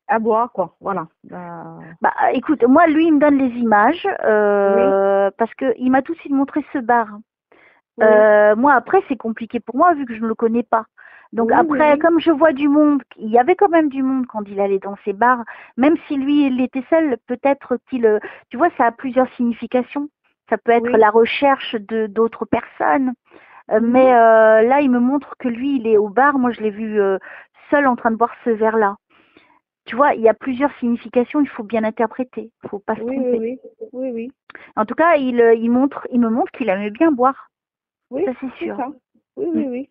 à boire, quoi. Voilà. Bah, écoute, moi, lui, il me donne les images Oui, parce que il m'a tout de suite montré ce bar. oui, Moi, après, c'est compliqué pour moi vu que je ne le connais pas. Donc oui, oui, après, oui, comme je vois du monde, il y avait quand même du monde quand il allait dans ces bars, même si lui, il était seul, peut-être tu vois, ça a plusieurs significations. Ça peut être oui. la recherche de d'autres personnes. Mais Mhm. là, il me montre que lui, il est au bar. Moi, je l'ai vu seul en train de boire ce verre-là. Tu vois, il y a plusieurs significations. Il faut bien interpréter. Il faut pas se Oui, oui, tromper. oui, oui, oui. En tout cas, il me montre qu'il aimait bien boire. Oui, Ça, c'est c'est sûr. ça. Oui, Mm. oui, oui.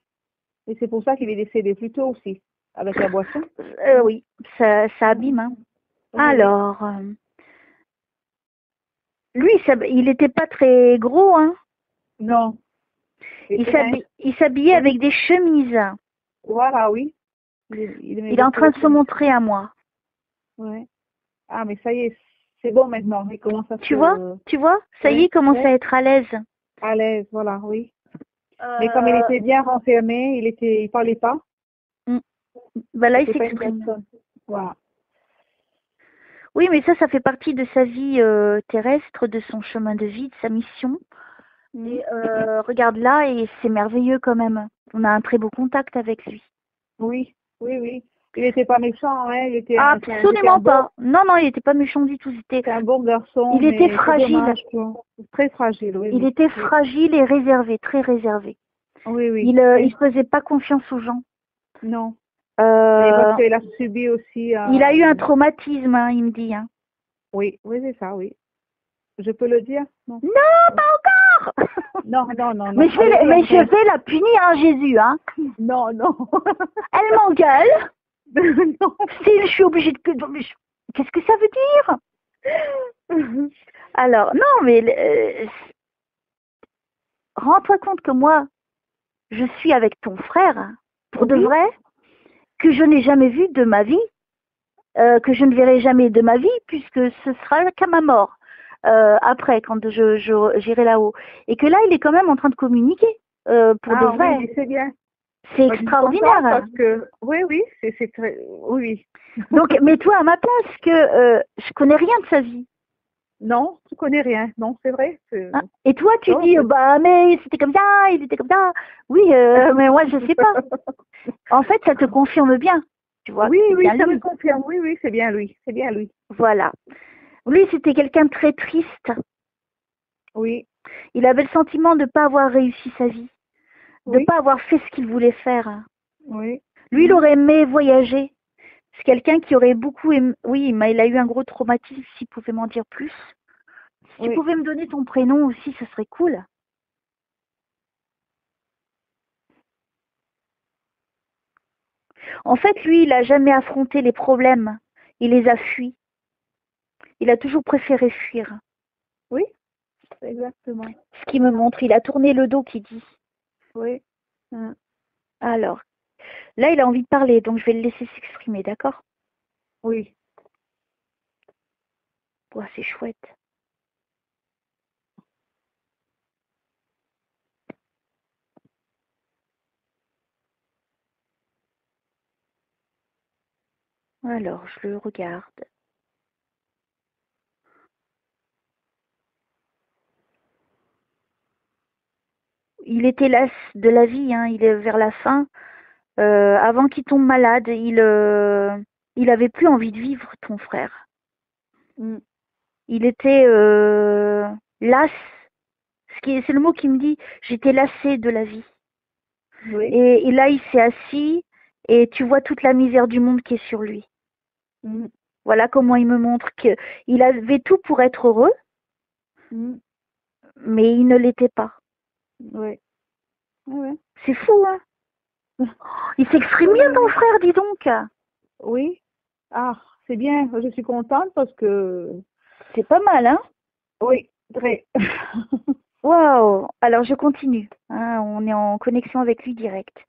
Et c'est pour ça qu'il est décédé plus tôt aussi, avec la boisson. Oui, ça abîme. Hein. Oui, oui. Alors, lui, il était pas très gros. Hein. Non, il était mince. Il s'habillait Oui, avec des chemises. voilà, oui. Il aimait Il est en beaucoup train les de se chemises. montrer à moi. Ouais. Ah, mais ça y est, c'est bon maintenant. Il commence à Tu vois? se... Tu vois? Ça y est, Ouais, il commence à ouais. être à l'aise. À l'aise, voilà, oui. Mais comme il Euh, était bien renfermé, il parlait pas. mm. Bah là, il C'était pas une s'exprime. personne. Voilà. Oui, mais ça fait partie de sa vie terrestre, de son chemin de vie, de sa mission. Mhm. Et regarde là, et c'est merveilleux quand même. On a un très beau contact avec lui. Oui, oui, oui. Il n'était pas méchant, hein. C'était Absolument pas. Non, non, il n'était pas méchant du tout. C'était un bon garçon. Il était fragile. Dommage, très fragile, oui. Il était fragile et réservé, très réservé. Oui, oui. Il ne faisait pas confiance aux gens. Non. Parce qu'il a subi aussi. Il a eu un traumatisme, hein, il me dit. Hein. Oui, oui, c'est ça, oui. Je peux le dire? Non, non, pas encore. Non. Mais je vais la punir, hein, Jésus, hein. Non. Elle m'engueule. Non. Je suis obligée de... Qu'est-ce que ça veut dire? Alors, non, mais... Rends-toi compte que moi, je suis avec ton frère, pour de vrai, que je n'ai jamais vu de ma vie, que je ne verrai jamais de ma vie, puisque ce sera qu'à ma mort, après, quand j'irai là-haut. Et que là, il est quand même en train de communiquer, pour de vrai. Oui, c'est bien. C'est extraordinaire. Parce que, oui, c'est très... Oui. Donc, mets-toi à ma place, que je connais rien de sa vie. Non, tu connais rien. Non, c'est vrai. Hein? Et toi, tu dis, mais c'était comme ça, il était comme ça. Oui, mais moi, je sais pas. En fait, ça te confirme bien. Tu vois, oui, ça me confirme. Oui, c'est bien lui. C'est bien lui. Voilà. Lui, c'était quelqu'un de très triste. Oui. Il avait le sentiment de ne pas avoir réussi sa vie. De ne pas avoir fait ce qu'il voulait faire. Oui. Lui, il aurait aimé voyager. C'est quelqu'un qui aurait beaucoup aimé... Oui, mais il a eu un gros traumatisme, s'il pouvait m'en dire plus. Si tu pouvais me donner ton prénom aussi, ce serait cool. En fait, lui, il n'a jamais affronté les problèmes. Il les a fuis. Il a toujours préféré fuir. Oui, exactement. Ce qui me montre, il a tourné le dos, qui dit. Oui. Alors, là, il a envie de parler, donc je vais le laisser s'exprimer, d'accord? Oui. Ouais, c'est chouette. Alors, je le regarde. Il était las de la vie, hein. Il est vers la fin. Avant qu'il tombe malade, il avait plus envie de vivre, ton frère. Il était las. C'est le mot qui me dit, j'étais lassée de la vie. Oui. Et là, il s'est assis et tu vois toute la misère du monde qui est sur lui. Voilà comment il me montre qu'il avait tout pour être heureux, mais il ne l'était pas. Oui. C'est fou, hein? Il s'exprime bien, ton frère, dis donc. Oui. Ah, c'est bien. Je suis contente parce que... C'est pas mal, hein? Oui, très. Waouh! Alors, je continue. Hein, on est en connexion avec lui direct.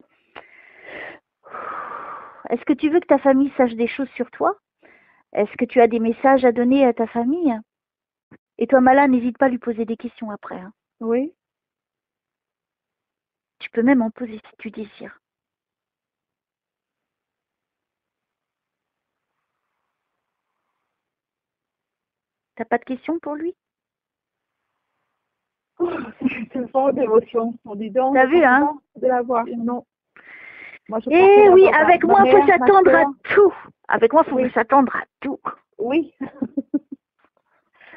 Est-ce que tu veux que ta famille sache des choses sur toi? Est-ce que tu as des messages à donner à ta famille? Et toi, Mala, n'hésite pas à lui poser des questions après. Hein. Oui. Tu peux même en poser si tu désires. T'as pas de questions pour lui? C'est une forme d'émotion. T'as vu, hein? De la voir, non. Moi, oui, avec moi, il faut s'attendre à tout. Avec moi, il faut s'attendre à tout. Oui.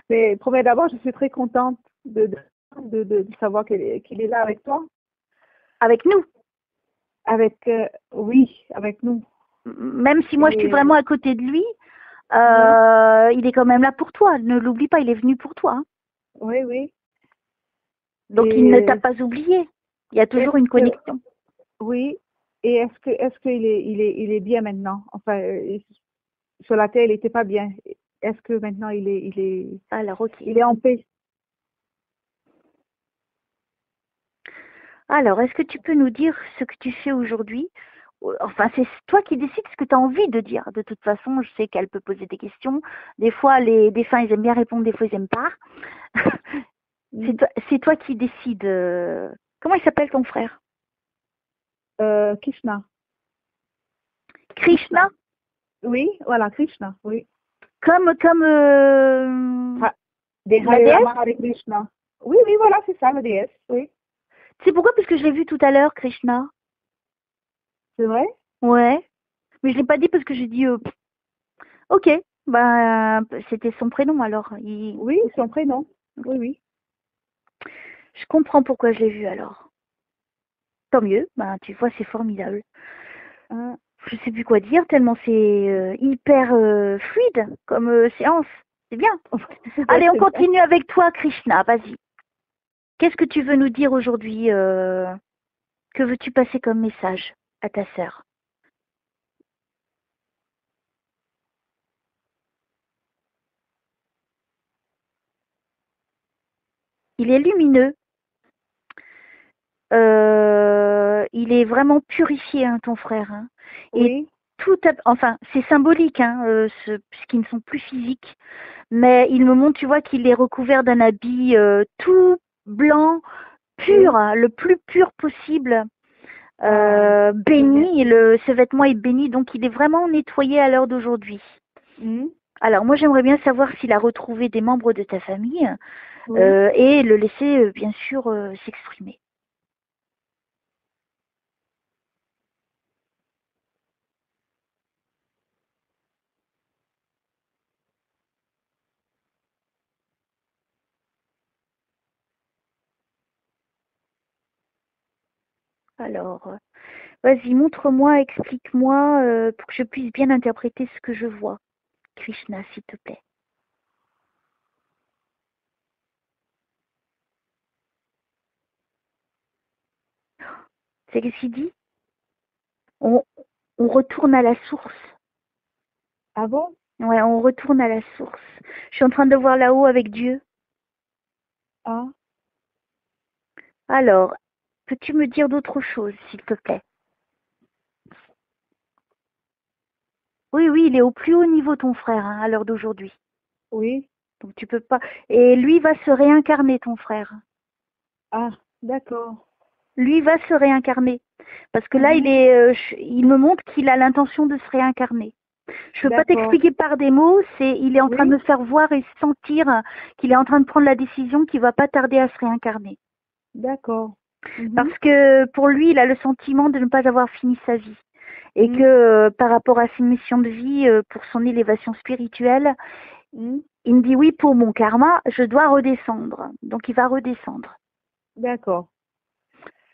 Mais premier d'abord, je suis très contente de savoir qu'il est là avec toi. Avec nous? Oui, avec nous. Même si moi, je suis vraiment à côté de lui, il est quand même là pour toi. Ne l'oublie pas, il est venu pour toi. Hein. Oui, oui. Donc, il ne t'a pas oublié. Il y a toujours une connexion. Oui. Et est-ce qu'il est bien maintenant? Enfin, sur la terre, il n'était pas bien. Est-ce que maintenant il est alors, ok. Il est en paix? Alors, est-ce que tu peux nous dire ce que tu fais aujourd'hui? Enfin, c'est toi qui décides ce que tu as envie de dire. De toute façon, je sais qu'elle peut poser des questions. Des fois, les défunts, ils aiment bien répondre, des fois, ils n'aiment pas. C'est toi qui décides. Comment il s'appelle ton frère? Krishna. Krishna? Oui, voilà, Krishna, oui. Comme la déesse? Hare Krishna. Oui, voilà, c'est ça, la déesse, oui. C'est pourquoi? Parce que je l'ai vu tout à l'heure, Krishna. C'est vrai? Ouais. Mais je l'ai pas dit parce que j'ai dit, ok, ben, c'était son prénom alors. Oui, son prénom. Oui, oui. Je comprends pourquoi je l'ai vu alors. Tant mieux, ben, tu vois, c'est formidable. Hein, Je sais plus quoi dire tellement c'est hyper fluide comme séance. C'est bien. ouais, Allez, on c'est bien. continue avec toi, Krishna. Vas-y. Qu'est-ce que tu veux nous dire aujourd'hui que veux-tu passer comme message à ta sœur? Il est lumineux. Il est vraiment purifié, hein, ton frère. Hein. Et Oui, enfin, c'est symbolique, hein, puisqu'ils ne sont plus physiques. Mais il me montre, tu vois, qu'il est recouvert d'un habit tout blanc, pur, oui. hein, le plus pur possible, Ah, béni. Ce vêtement est béni, donc il est vraiment nettoyé à l'heure d'aujourd'hui. mhm, Alors moi, j'aimerais bien savoir s'il a retrouvé des membres de ta famille oui. et le laisser, bien sûr, s'exprimer. Alors, vas-y, montre-moi, explique-moi pour que je puisse bien interpréter ce que je vois. Krishna, s'il te plaît. C'est ce qu'il dit? On, on retourne à la source. Ah bon? Ouais, on retourne à la source. Je suis en train de voir là-haut avec Dieu. Ah, Alors, peux-tu me dire d'autres choses, s'il te plaît? Oui, oui, il est au plus haut niveau, ton frère, hein, à l'heure d'aujourd'hui. oui. Donc tu peux pas. Et lui va se réincarner, ton frère. Ah, d'accord. Lui va se réincarner. Parce que là, Mhm, il me montre qu'il a l'intention de se réincarner. Je ne peux pas d'accord. t'expliquer par des mots, il est en train de Oui. me faire voir et sentir qu'il est en train de prendre la décision qu'il va pas tarder à se réincarner. D'accord. Mhm, Parce que pour lui, il a le sentiment de ne pas avoir fini sa vie. Et que mhm, par rapport à ses missions de vie, pour son élévation spirituelle, mhm. il me dit oui, pour mon karma, je dois redescendre. Donc il va redescendre. D'accord.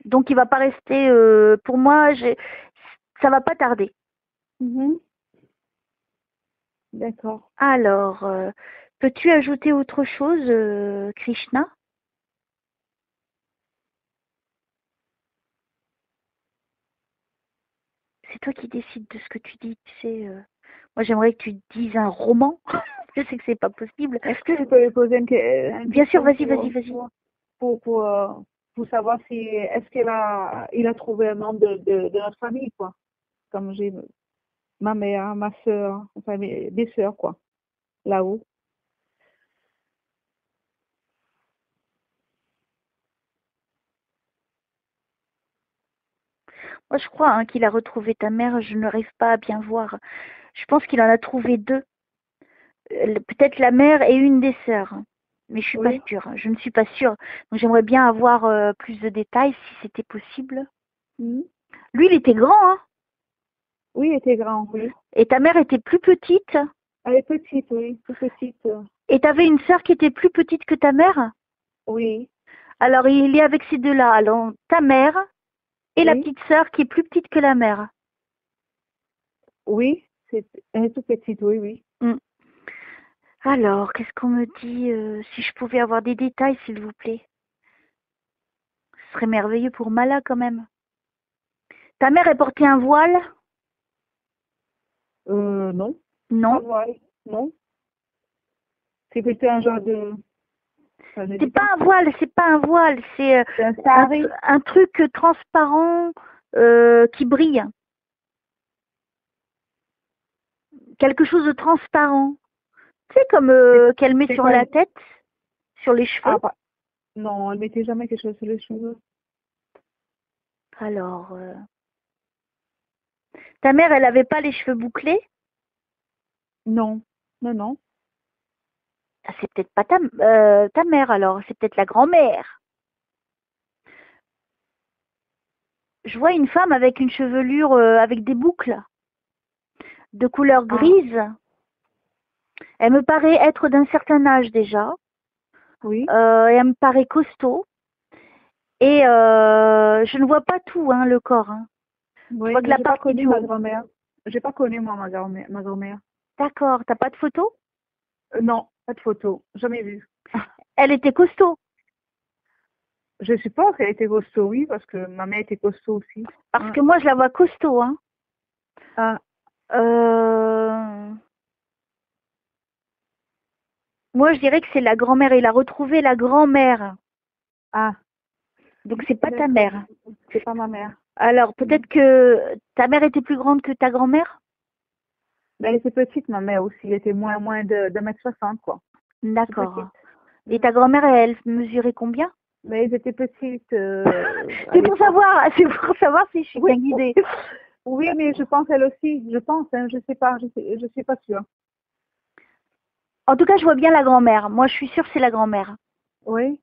Donc il va pas rester. Pour moi, ça va pas tarder. Mhm, d'accord. Alors, peux-tu ajouter autre chose, Krishna? C'est toi qui décides de ce que tu dis. Tu sais, moi j'aimerais que tu dises un roman. Je sais que c'est pas possible. Est-ce que je peux lui poser une Bien sûr, question vas-y, vas-y, vas-y. pour, pour, euh, pour savoir si est-ce il a trouvé un membre de notre famille, quoi. Comme j'ai ma mère, ma soeur, enfin mes soeurs, quoi, là-haut. Moi je crois hein, qu'il a retrouvé ta mère. Je n'arrive pas à bien voir. Je pense qu'il en a trouvé deux. Peut-être la mère et une des sœurs. Mais je suis pas Oui, sûre. Je ne suis pas sûre. Donc j'aimerais bien avoir plus de détails si c'était possible. mhm. Lui, il était grand, hein. Oui, elle était grande, oui. Et ta mère était plus petite. Elle est petite, oui, toute petite. Et tu avais une sœur qui était plus petite que ta mère. Oui, Alors il est avec ces deux-là. Alors ta mère et la oui, petite sœur qui est plus petite que la mère. oui, elle est toute petite, oui, oui. Hmm. Alors, qu'est-ce qu'on me dit si je pouvais avoir des détails, s'il vous plaît. Ce serait merveilleux pour Mala quand même. Ta mère est portée un voile? Non, pas Non. de voile, non. C'est plutôt un genre de, enfin, je C'est sais pas pas, un voile, c'est pas un voile, c'est c'est un sari. un truc transparent qui brille. Quelque chose de transparent. Tu sais, comme C'est qu'elle met c'est sur quoi? la tête, sur les cheveux. Ah, non, elle mettait jamais quelque chose sur les cheveux. Alors, ta mère, elle avait pas les cheveux bouclés? Non, non, non. Ah, c'est peut-être pas ta mère alors, c'est peut-être la grand-mère. Je vois une femme avec une chevelure avec des boucles. de couleur grise. Elle me paraît être d'un certain âge déjà. Oui. Et elle me paraît costaud. Et je ne vois pas tout, hein, le corps. Hein. Oui, Je vois que mais la j'ai pas partie connu du ma haut. grand-mère. J'ai pas connu moi ma grand-mère. D'accord. T'as pas de photo? Non, pas de photo, jamais vu. Elle était costaud. Je suppose qu'elle était costaud, oui, parce que ma mère était costaud aussi. Parce que moi, je la vois costaud. Hein. Ah, Moi, je dirais que c'est la grand-mère. Il a retrouvé la grand-mère. ah, Donc, c'est pas ta d'accord. mère. C'est pas ma mère. Alors, peut-être que ta mère était plus grande que ta grand-mère? Mais elle était petite, ma mère aussi. Elle était moins de 1,60 m, quoi. Toute D'accord. petite. Et ta grand-mère, elle mesurait combien? Mais elles étaient petites à C'est pour l'époque. savoir, c'est pour savoir si je suis Oui. bien guidée. Oui, mais je pense elle aussi. Je pense, hein, je sais pas, je suis pas sûre. En tout cas, je vois bien la grand-mère. Moi, je suis sûre que c'est la grand-mère. Oui.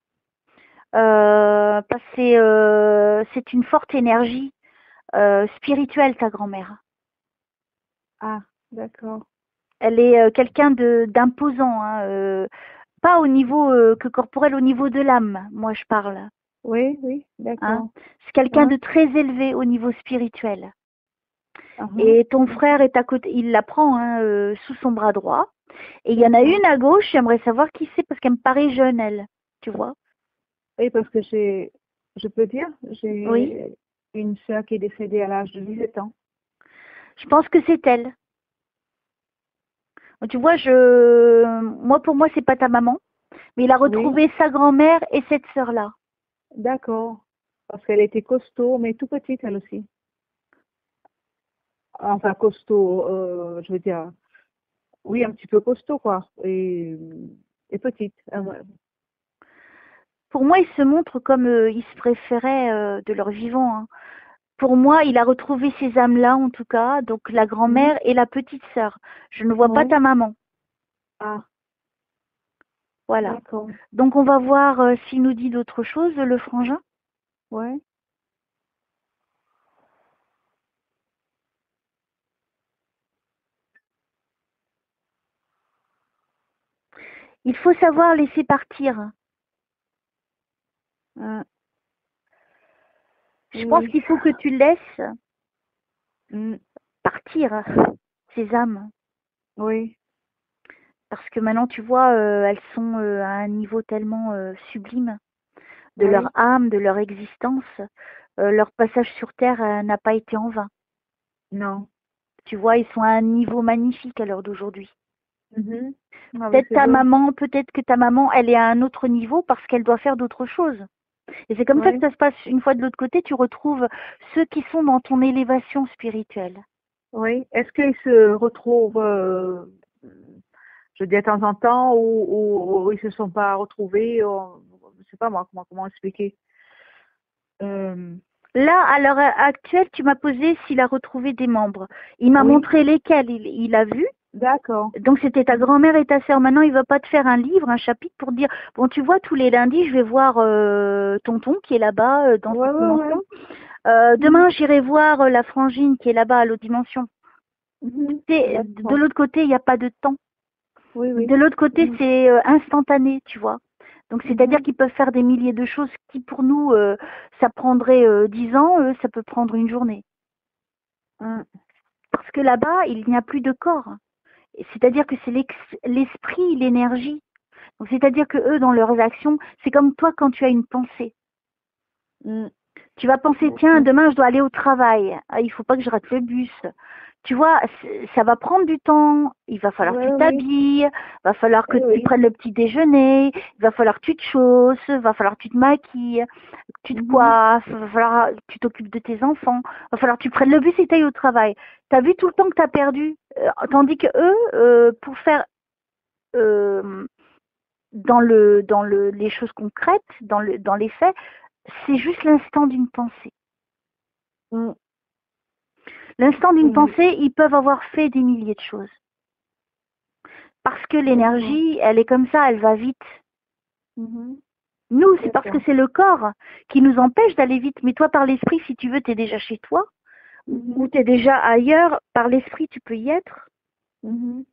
Parce que c'est une forte énergie spirituelle, ta grand-mère. Ah, d'accord. Elle est quelqu'un d'imposant, hein, pas au niveau que corporel, au niveau de l'âme, moi je parle. Oui, oui, Hein. d'accord. C'est quelqu'un Ouais. de très élevé au niveau spirituel. Uh-huh. Et ton frère est à côté, il la prend hein, sous son bras droit. Et il y en a D'accord. une à gauche, j'aimerais savoir qui c'est parce qu'elle me paraît jeune, elle. Tu vois? Oui, parce que je peux dire, Oui. j'ai une sœur qui est décédée à l'âge de 17 ans. Je pense que c'est elle. Tu vois, pour moi, c'est pas ta maman, mais il a Oui, retrouvé sa grand-mère et cette sœur-là. d'accord. Parce qu'elle était costaud, mais tout petite elle aussi. Enfin, costaud, je veux dire, oui, un petit peu costaud, quoi. Et petite. Ouais. Pour moi, ils se montrent comme ils se préféraient de leur vivant. Hein. Pour moi, il a retrouvé ces âmes-là, en tout cas, donc la Mhm. grand-mère et la petite sœur. Je ne vois pas Oui. ta maman. Ah, Voilà. d'accord. Donc, on va voir s'il nous dit d'autres choses, le frangin. Ouais. Il faut savoir laisser partir. Ah, Je pense oui. qu'il faut que tu laisses Mm. partir ces âmes. Oui. Parce que maintenant, tu vois, elles sont à un niveau tellement sublime de leur Oui. âme, de leur existence. Leur passage sur Terre n'a pas été en vain. Non. Tu vois, ils sont à un niveau magnifique à l'heure d'aujourd'hui. Mhm. Ah, ben, c'est beau. Peut-être que ta maman, elle est à un autre niveau parce qu'elle doit faire d'autres choses. Et c'est comme ça que Oui. ça se passe. Une fois de l'autre côté, tu retrouves ceux qui sont dans ton élévation spirituelle. Oui. Est-ce qu'ils se retrouvent, je dis de temps en temps, ou ils se sont pas retrouvés, je sais pas moi, comment expliquer. Euh, Là, à l'heure actuelle, tu m'as posé s'il a retrouvé des membres. Il m'a oui. montré lesquels il a vu. D'accord. Donc c'était ta Mhm. grand-mère et ta sœur. Maintenant, il va pas te faire un livre, un chapitre pour dire, bon, tu vois, tous les lundis, je vais voir tonton qui est là-bas dans Ouais, cette ouais, ouais. dimension. Mhm. Demain, j'irai voir la frangine qui est là-bas à l'autre dimension. Mhm. De D'accord. l'autre côté, il n'y a pas de temps. Oui, oui. De l'autre côté, Mhm. c'est instantané, tu vois. Donc c'est-à-dire Mhm. qu'ils peuvent faire des milliers de choses qui pour nous, ça prendrait 10 ans, ça peut prendre une journée. Ah, Parce que là-bas, il n'y a plus de corps. C'est-à-dire que c'est l'esprit, l'énergie. Donc c'est-à-dire que eux, dans leurs actions, c'est comme toi quand tu as une pensée. mm. Tu vas penser, tiens, D'accord. demain je dois aller au travail. Ah, il faut pas que je rate le bus. Tu vois, ça va prendre du temps. Il va falloir que Ouais, tu oui. t'habilles, va falloir que Eh tu oui. prennes le petit déjeuner, il va falloir que tu te chausses, va falloir que tu te maquilles, que tu te Mhm. coiffes, va falloir que tu t'occupes de tes enfants, va falloir que tu prennes le bus et tu ailles au travail. Tu as vu tout le temps que tu as perdu. Tandis que eux, pour faire euh, les choses concrètes, dans les faits, c'est juste l'instant d'une pensée. Mm. L'instant d'une Oui. pensée, ils peuvent avoir fait des milliers de choses. Parce que D'accord. l'énergie, elle est comme ça, elle va vite. Mhm. Nous, c'est parce que D'accord. c'est le corps qui nous empêche d'aller vite. Mais toi, par l'esprit, si tu veux, tu es déjà chez toi. où tu es déjà ailleurs, par l'esprit, tu peux y être. Mhm.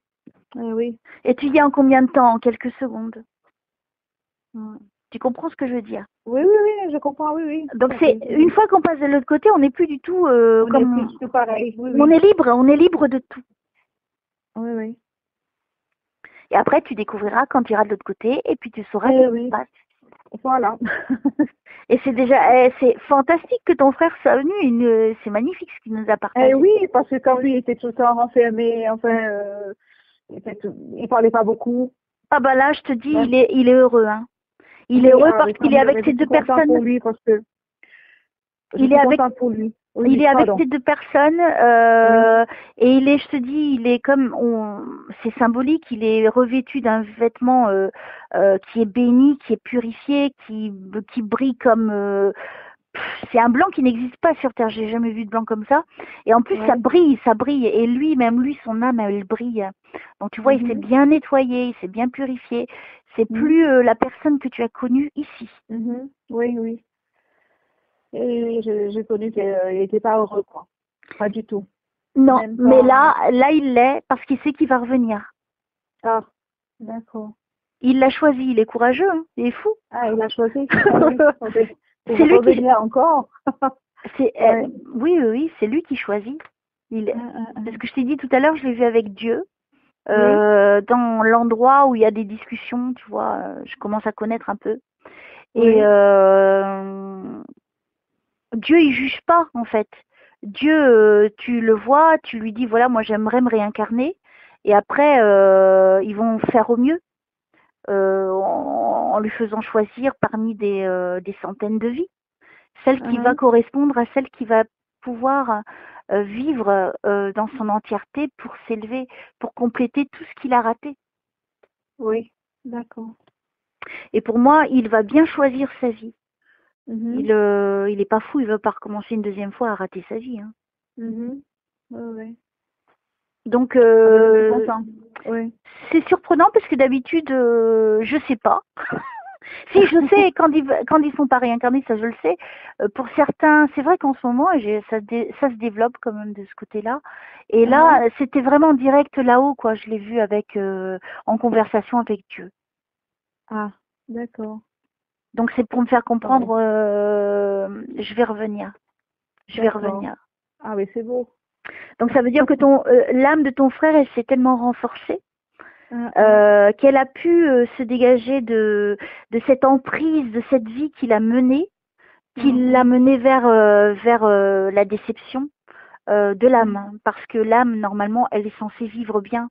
Oui. Et tu y es en combien de temps? En quelques secondes. Ouais. Tu comprends ce que je veux dire? Oui, oui, oui, je comprends, oui, oui, Donc tout à c'est fait, une oui. fois qu'on passe de l'autre côté, on n'est plus du tout On est plus comme du tout pareil, oui, oui, on est libre de tout. oui, oui. Et après, tu découvriras quand tu iras de l'autre côté et puis tu sauras ce qui se Oui, passe. voilà. Et c'est déjà, c'est fantastique que ton frère soit venu. C'est magnifique ce qu'il nous a partagé. Oui, parce que comme lui, il était tout le temps renfermé, enfin, il parlait pas beaucoup. Ah bah là, je te dis, Ouais. il est heureux, hein. Il est Oui, heureux ah, parce oui, tant qu'il est mieux, avec mais je ces suis deux contente pour personnes. lui parce que je Il est suis avec contente pour lui. Oui, Il oui, est avec pardon. ces deux personnes Oui. et je te dis, il est comme, c'est symbolique, il est revêtu d'un vêtement qui est béni, qui est purifié, qui brille comme, c'est un blanc qui n'existe pas sur Terre. J'ai jamais vu de blanc comme ça. Et en plus, Ouais. ça brille. Et lui, même lui, son âme, elle brille. Donc tu vois, il s'est Mhm. bien nettoyé, il s'est bien purifié. C'est Mhm. plus la personne que tu as connue ici. Mhm. Oui, oui. Et j'ai connu qu'il n'était pas heureux, quoi. Pas du tout. Non, Même mais pas. là, il l'est parce qu'il sait qu'il va revenir. Ah, d'accord. Il l'a choisi, il est courageux, hein, il est fou. Ah, il a choisi. Ah oui. Ok. Pour C'est lui qui, revenir encore. c'est, Ouais. oui, oui, oui, c'est lui qui choisit. C'est ce Ah. que je t'ai dit tout à l'heure, je l'ai vu avec Dieu, Oui. dans l'endroit où il y a des discussions, tu vois, je commence à connaître un peu. Et Oui. Dieu, il juge pas, en fait. Dieu, tu le vois, tu lui dis, voilà, moi j'aimerais me réincarner. Et après, ils vont faire au mieux. En lui faisant choisir parmi des centaines de vies, celle qui va Ah. correspondre à celle qui va pouvoir vivre dans son entièreté pour s'élever, pour compléter tout ce qu'il a raté. Oui. D'accord. Et pour moi, il va bien choisir sa vie. Mhm. Il est pas fou, il veut pas recommencer une deuxième fois à rater sa vie, hein. Mhm. Oui, oui. Donc Ah ben, je suis contente. Oui. c'est surprenant parce que d'habitude je sais pas. Si, je sais, quand ils sont pas réincarnés, ça je le sais. Pour certains, c'est vrai qu'en ce moment, ça se développe quand même de ce côté-là. Et Ah. là, c'était vraiment direct là-haut, quoi. Je l'ai vu avec, en conversation avec Dieu. Ah, d'accord. Donc c'est pour me faire Ah oui. comprendre, je vais revenir. Je vais D'accord. revenir. Ah oui, c'est beau. Donc ça veut dire que l'âme de ton frère, elle s'est tellement renforcée Ah. qu'elle a pu se dégager de cette emprise, de cette vie qu'il a menée qui l'a Mhm. mené vers la déception de l'âme. Parce que l'âme, normalement, elle est censée vivre bien.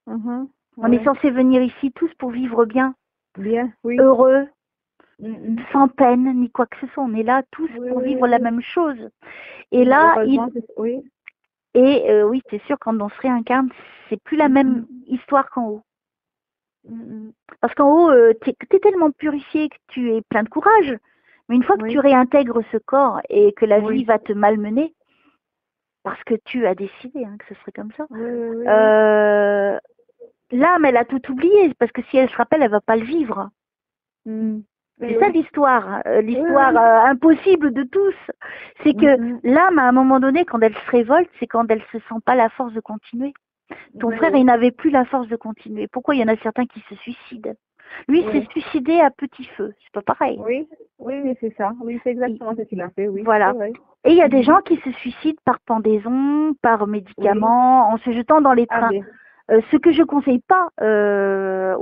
Mhm. On est Ouais. censé venir ici tous pour vivre bien, Bien, oui. heureux, Mhm. sans peine, ni quoi que ce soit. On est là tous Oui, pour oui, vivre la oui. même chose. Et là, Malheureusement, oui. oui, c'est sûr, quand on se réincarne, c'est plus la même Mhm. histoire qu'en haut. Mhm. Parce qu'en haut, t'es tellement purifié que tu es plein de courage. Mais une fois que tu Oui, réintègres ce corps et que la vie oui. va te malmener, parce que tu as décidé hein, que ce serait comme ça. Oui, oui, oui, oui. Euh, L'âme, elle a tout oublié, parce que si elle se rappelle, elle va pas le vivre. Mhm. Oui, C'est ça oui. Oui, l'histoire oui. impossible de tous. C'est que Mhm. l'âme, à un moment donné, quand elle se révolte, c'est quand elle se sent pas la force de continuer. Ton Oui, frère, oui. il n'avait plus la force de continuer. Pourquoi il y en a certains qui se suicident? Lui, il s'est Oui, suicidé à petit feu. C'est pas pareil. oui, oui, oui, c'est ça. Oui, c'est Il- exactement ce qu'il a fait, oui, c'est voilà. vrai. Et il y a des Mhm. gens qui se suicident par pendaison, par Oui. médicaments, en se jetant dans les Ah trains. bien. Ce que je conseille pas,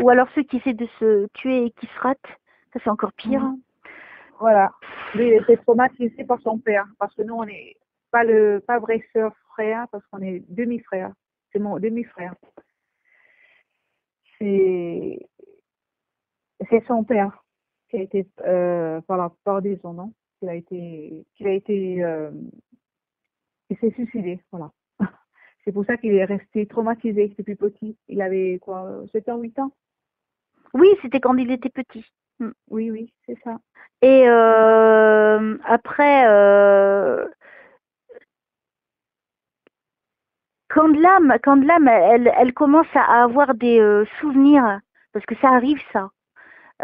ou alors ceux qui essaient de se tuer et qui se ratent, ça c'est encore pire. Mhm. Voilà. Lui, il était traumatisé par son père, parce que nous, on n'est pas vrai sœur frère, parce qu'on est demi-frère. C'est mon demi-frère. C'est c'est son père qui a été par des non? Il s'est suicidé, voilà. C'est pour ça qu'il est resté traumatisé depuis petit. Il avait quoi, 7 ans, 8 ans? Oui, c'était quand il était petit. Mm. Oui, oui, c'est ça. Et après, quand l'âme, elle commence à avoir des souvenirs, parce que ça arrive ça.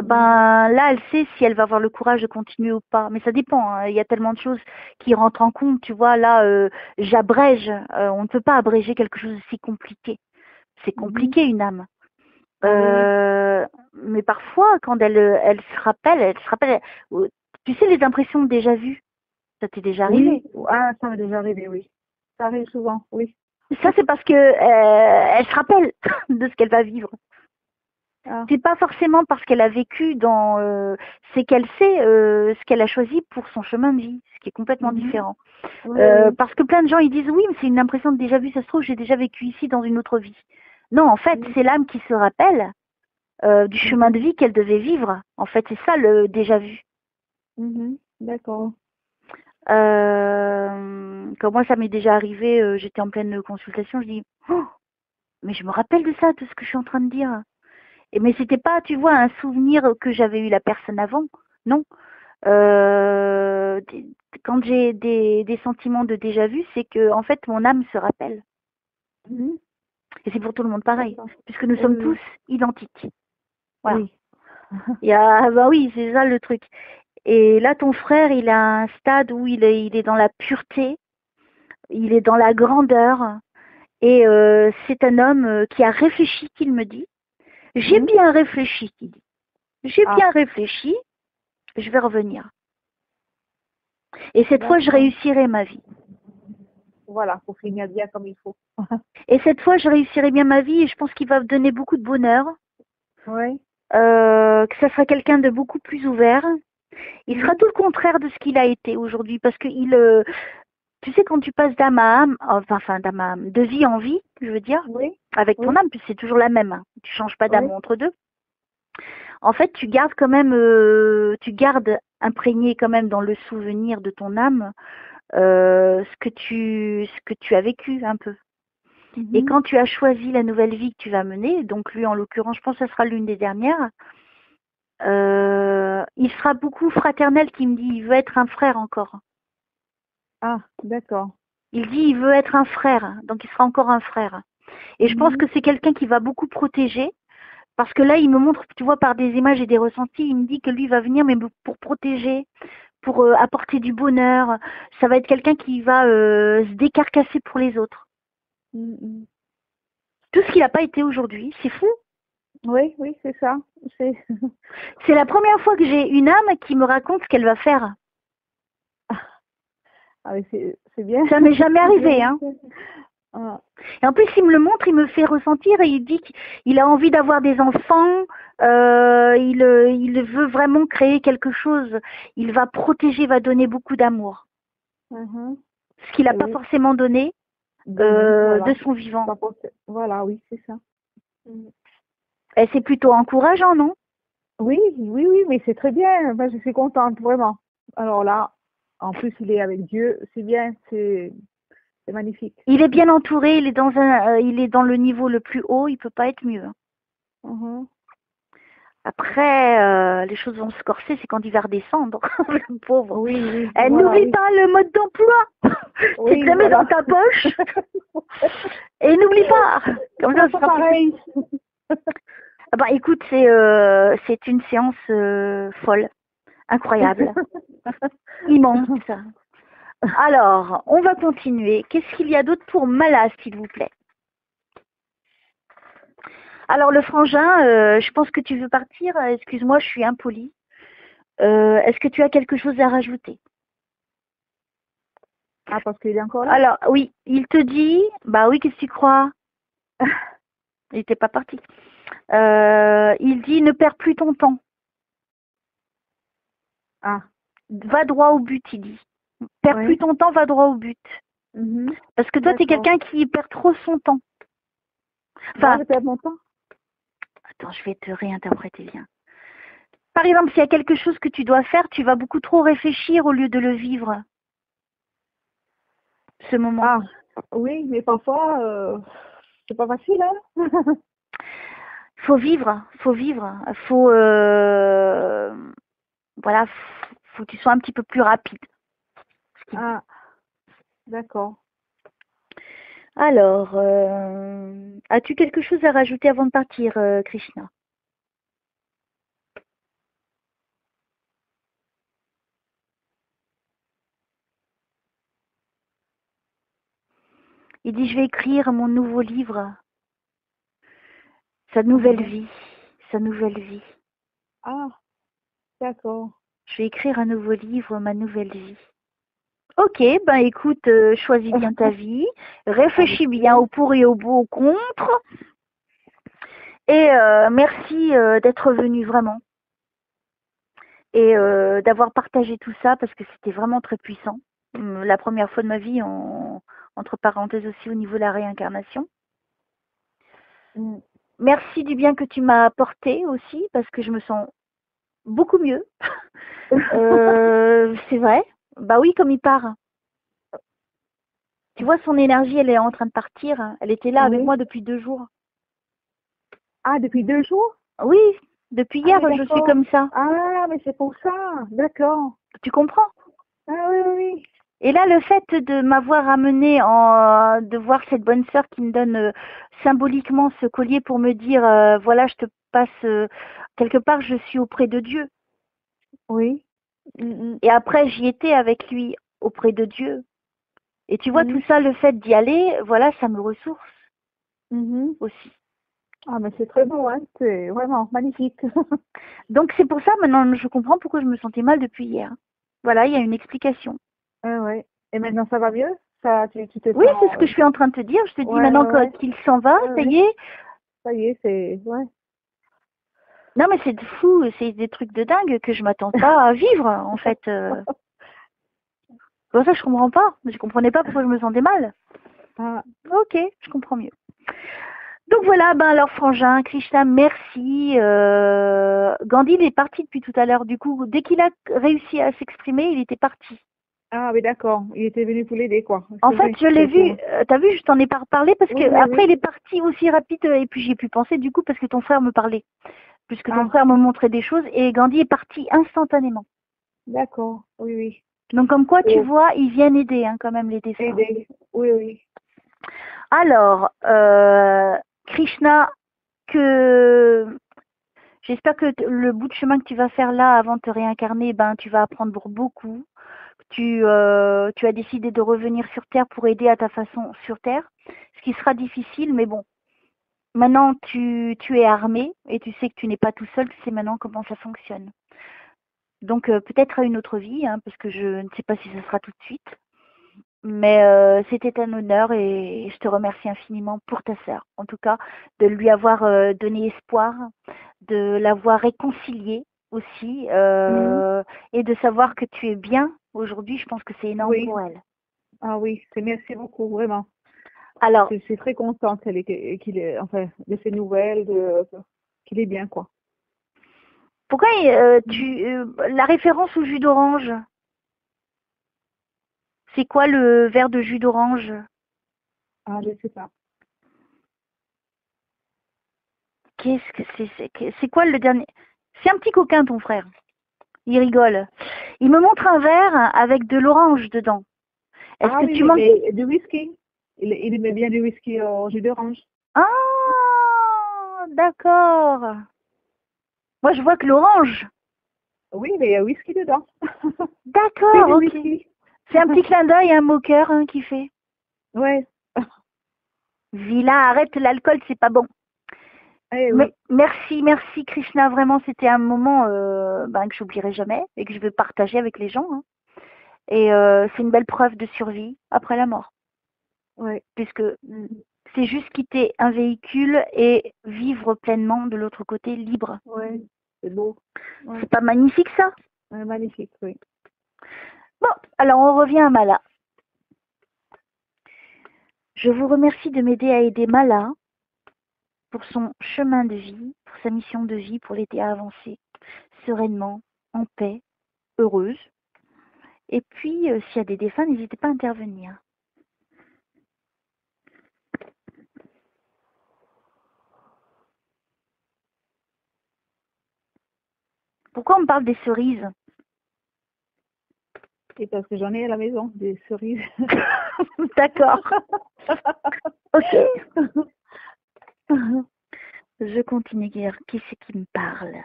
ben là, elle sait si elle va avoir le courage de continuer ou pas. Mais ça dépend, hein. Il y a tellement de choses qui rentrent en compte. Tu vois, là, j'abrège. On ne peut pas abréger quelque chose de si compliqué. C'est Mhm. compliqué, une âme. Ah oui, oui. Mais parfois, quand elle se rappelle, tu sais, les impressions de déjà vu, ça t'est déjà Oui, arrivé. ah, ça m'est déjà arrivé, oui. Ça arrive souvent, oui. Ça, c'est parce que elle se rappelle de ce qu'elle va vivre. Ah, C'est pas forcément parce qu'elle a vécu dans, c'est qu'elle sait ce qu'elle a choisi pour son chemin de vie, ce qui est complètement mhm. différent. Oui, oui. Parce que plein de gens ils disent oui, mais c'est une impression de déjà vu, ça se trouve j'ai déjà vécu ici dans une autre vie. Non, en fait, Mhm. c'est l'âme qui se rappelle du chemin de Mhm. vie qu'elle devait vivre. En fait, c'est ça le déjà vu. Mhm. D'accord. Quand moi ça m'est déjà arrivé, j'étais en pleine consultation, je dis oh, mais je me rappelle de ça, de ce que je suis en train de dire. Et mais c'était pas, tu vois, un souvenir que j'avais eu la personne avant. Non. Euh, d- Quand j'ai des sentiments de déjà vu, c'est que en fait mon âme se rappelle. Mhm. Et c'est pour tout le monde pareil, D'accord. puisque nous Oui, sommes tous oui. identiques. Voilà. Oui. Il y a, bah oui, c'est ça le truc. Et là, ton frère, il a un stade où il est dans la pureté, il est dans la grandeur, et c'est un homme qui a réfléchi, qu'il me dit. J'ai Mhm. bien réfléchi, qu'il dit. J'ai Ah, bien réfléchi, je vais revenir. Et cette fois, je d'accord. réussirai ma vie. Voilà, pour finir bien comme il faut. Et cette fois, je réussirai bien ma vie et je pense qu'il va me donner beaucoup de bonheur, Oui. que ça sera quelqu'un de beaucoup plus ouvert. Il sera Mhm. tout le contraire de ce qu'il a été aujourd'hui parce que tu sais, quand tu passes d'âme à âme, enfin d'âme à âme, de vie en vie, je veux dire, Oui. avec ton Oui. âme, puis c'est toujours la même, hein. Tu changes pas d'âme Oui. entre deux. En fait, tu gardes quand même, tu gardes imprégné quand même dans le souvenir de ton âme ce que tu as vécu un peu. Et Mhm. quand tu as choisi la nouvelle vie que tu vas mener, donc lui en l'occurrence, je pense que ce sera l'une des dernières, il sera beaucoup fraternel qui me dit il veut être un frère encore. Ah, d'accord. Il dit il veut être un frère, donc il sera encore un frère. Et je pense Mhm. que c'est quelqu'un qui va beaucoup protéger, parce que là il me montre, tu vois, par des images et des ressentis, il me dit que lui va venir mais pour protéger, pour apporter du bonheur. Ça va être quelqu'un qui va se décarcasser pour les autres. Mhm. Tout ce qu'il n'a pas été aujourd'hui, c'est fou. Oui, oui, c'est ça. C'est C'est la première fois que j'ai une âme qui me raconte ce qu'elle va faire. ah, mais c'est bien. Ça m'est jamais C'est arrivé, bien. hein. Ah. Et en plus, il me le montre, il me fait ressentir et il dit qu'il a envie d'avoir des enfants. Il veut vraiment créer quelque chose. Il va protéger, va donner beaucoup d'amour. Mhm. Ce qu'il n'a Eh pas oui, forcément donné donner, de voilà. son vivant. Voilà, oui, c'est ça. Mhm. Et c'est plutôt encourageant, non? Oui, oui, oui, mais c'est très bien. Moi, je suis contente, vraiment. Alors là, en plus, il est avec Dieu, c'est bien, c'est magnifique. Il est bien entouré, il est dans le niveau le plus haut, il peut pas être mieux. Mhm. Après, les choses vont se corser, c'est quand il va redescendre, le pauvre. Oui, oui, voilà, N'oublie oui. pas le mode d'emploi. C'est que Oui, la mets dans voilà. ta poche. Et n'oublie pas, comme On ça, n'a ce pas sera plus facile. pareil. Ah bah écoute, c'est une séance folle, incroyable, immense. Alors, on va continuer. Qu'est-ce qu'il y a d'autre pour Mala, s'il vous plaît? Alors le frangin, je pense que tu veux partir. Excuse-moi, je suis impolie. Est-ce que tu as quelque chose à rajouter? Ah, parce qu'il est encore là? Alors oui, il te dit, bah oui, qu'est-ce que tu crois? Il n'était pas parti. Il dit ne perds plus ton temps. Ah, Va droit au but, il dit. Perds plus oui. ton temps, va droit au but. Mhm. Parce que toi, tu es D'accord. quelqu'un qui perd trop son temps. Moi, Enfin, je perds mon temps. attends, je vais te réinterpréter bien. Par exemple, s'il y a quelque chose que tu dois faire, tu vas beaucoup trop réfléchir au lieu de le vivre, ce moment. Ah, oui, mais parfois, c'est pas facile, hein? Faut vivre, faut vivre. Faut, voilà, faut que tu sois un petit peu plus rapide. Ah, d'accord. Alors, as-tu quelque chose à rajouter avant de partir, Krishna? Il dit, je vais écrire mon nouveau livre, sa nouvelle vie, sa nouvelle vie. Ah, d'accord. Je vais écrire un nouveau livre, ma nouvelle vie. Ok, ben écoute, choisis bien ta vie, réfléchis bien au pour et au beau, au contre, et merci d'être venu vraiment, et d'avoir partagé tout ça, parce que c'était vraiment très puissant. La première fois de ma vie, entre parenthèses aussi au niveau de la réincarnation. Mm. Merci du bien que tu m'as apporté aussi, parce que je me sens beaucoup mieux. C'est vrai. Bah oui, comme il part. Tu vois, son énergie, elle est en train de partir. Elle était là avec Oui. moi depuis 2 jours. Ah, depuis 2 jours? Oui, depuis Ah hier, oui, je suis d'accord. comme ça. Ah, mais c'est pour ça. D'accord. Tu comprends? Ah oui, oui, oui. Et là, le fait de m'avoir amené de voir cette bonne sœur qui me donne symboliquement ce collier pour me dire, voilà, je te passe, quelque part, je suis auprès de Dieu. Oui. Et après, j'y étais avec lui, auprès de Dieu. Et tu vois, Mm. tout ça, le fait d'y aller, voilà, ça me ressource Mhm. aussi. Ah, mais c'est très beau, hein. C'est vraiment magnifique. Donc c'est pour ça, maintenant, je comprends pourquoi je me sentais mal depuis hier. Voilà, il y a une explication. Ah ouais. Et maintenant, ça va mieux? Ça, tu te Oui, c'est ce que sens... je suis en train de te dire. Je te dis Ouais, maintenant ouais, ouais. qu'il s'en va, Ouais, ça ouais. y est. Ça y est, c'est... Ouais. Non, mais c'est fou, c'est des trucs de dingue que je m'attends pas à vivre, en fait. C'est pour ça que je comprends pas. Je comprenais pas pourquoi je me sentais mal. Ah, Ok, je comprends mieux. Donc voilà, ben alors Frangin, Krishna, merci. Gandhi, il est parti depuis tout à l'heure. Du coup, dès qu'il a réussi à s'exprimer, il était parti. ah oui, d'accord. Il était venu pour l'aider, quoi. En C'est fait, vrai. je l'ai vu, t'as vu, je t'en ai pas reparlé parce que Oui, oui, après oui. il est parti aussi rapide et puis j'y ai pu penser du coup parce que ton frère me parlait, puisque ton Ah, frère me montrait des choses et Gandhi est parti instantanément. d'accord. Oui, oui. Donc comme quoi tu Pour vois, ils viennent aider hein, quand même les défunts. aider. Oui, oui. Alors, Krishna, que j'espère que le bout de chemin que tu vas faire là avant de te réincarner, ben tu vas apprendre beaucoup. Tu as décidé de revenir sur Terre pour aider à ta façon sur Terre, ce qui sera difficile, mais bon. Maintenant, tu es armé et tu sais que tu n'es pas tout seul, tu sais maintenant comment ça fonctionne. Donc peut-être à une autre vie, hein, parce que je ne sais pas si ce sera tout de suite. Mais c'était un honneur et je te remercie infiniment pour ta sœur. En tout cas, de lui avoir donné espoir, de l'avoir réconciliée aussi, Mhm. et de savoir que tu es bien aujourd'hui, je pense que c'est énorme Oui. pour elle. Ah oui. Merci beaucoup, vraiment. Alors, Je suis très contente qu'il est, enfin, de ces nouvelles, qu'il est bien, quoi. pourquoi Mhm. la référence au jus d'orange, c'est quoi le verre de jus d'orange? Ah, je sais pas. Qu'est-ce que c'est quoi le dernier? C'est un petit coquin ton frère. Il rigole. Il me montre un verre avec de l'orange dedans. Est-ce Ah que oui, tu oui, manques? mais du whisky. Il aimait bien du whisky au jus d'orange. Ah, d'accord. Moi, je vois que l'orange. Oui, mais il y a whisky dedans. C'est D'accord, du ok. whisky. C'est un petit clin d'œil, un moqueur hein, qui fait. Ouais. Vilain, arrête l'alcool, c'est pas bon. Eh Mais oui. merci Krishna, vraiment, c'était un moment ben, que j'oublierai jamais et que je vais partager avec les gens. Hein. Et c'est une belle preuve de survie après la mort, Ouais. puisque Mm. c'est juste quitter un véhicule et vivre pleinement de l'autre côté libre. Ouais. C'est beau. Ouais. C'est pas magnifique ça? Ouais, magnifique, oui. Bon, alors on revient à Mala. Je vous remercie de m'aider à aider Mala pour son chemin de vie, pour sa mission de vie, pour l'aider à avancer sereinement, en paix, heureuse. Et puis, s'il y a des défunts, n'hésitez pas à intervenir. Pourquoi on me parle des cerises? Et parce que j'en ai à la maison, des cerises. D'accord. Ok. Je continue. Qui c'est qui me parle?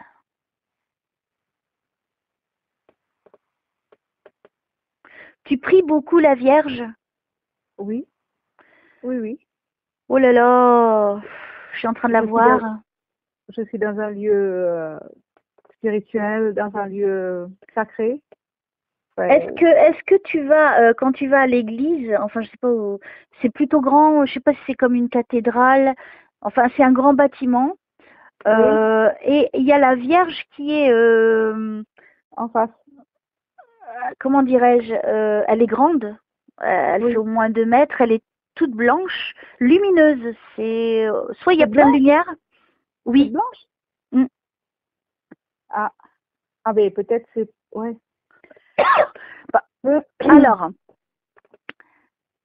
Tu pries beaucoup la Vierge? Oui. Oui, oui. Oh là là, je suis en train de la Je suis dans, voir. je suis dans un lieu spirituel, dans un lieu sacré. Est-ce Ouais. que, est-ce que tu vas, quand tu vas à l'église, enfin je sais pas où, c'est plutôt grand, je sais pas si c'est comme une cathédrale, enfin c'est un grand bâtiment, Oui, et il y a la Vierge qui est, en face. comment dirais-je, elle est grande, elle fait Oui. au moins 2 mètres, elle est toute blanche, lumineuse, c'est, soit il y a Toute plein de blanche? lumière, Toute oui. blanche? Mm. Ah, ah ben peut-être c'est... Ouais. Bah, alors,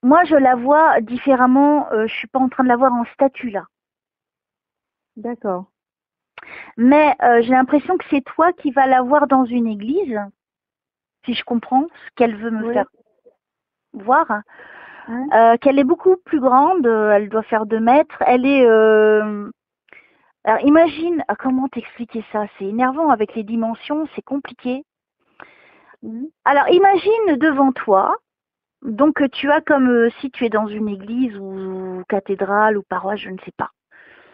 moi je la vois différemment, je suis pas en train de la voir en statue là. D'accord. Mais j'ai l'impression que c'est toi qui vas la voir dans une église, si je comprends ce qu'elle veut me faire Oui. voir. Hein? Qu'elle est beaucoup plus grande, elle doit faire 2 mètres. Elle est... alors imagine, comment t'expliquer ça? C'est énervant avec les dimensions, c'est compliqué. Mhm. Alors imagine devant toi, donc tu as comme si tu es dans une église ou cathédrale ou paroisse, je ne sais pas.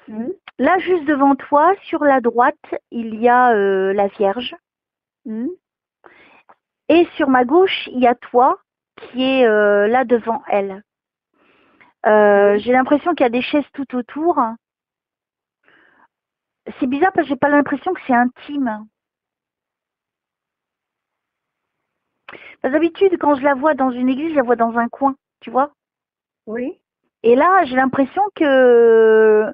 Mhm. Là, juste devant toi, sur la droite, il y a la Vierge. Mhm. Et sur ma gauche, il y a toi qui est là devant elle. Oui. J'ai l'impression qu'il y a des chaises tout autour. C'est bizarre parce que j'ai pas l'impression que c'est intime. D'habitude, quand je la vois dans une église, je la vois dans un coin, tu vois. Oui. Et là, j'ai l'impression que,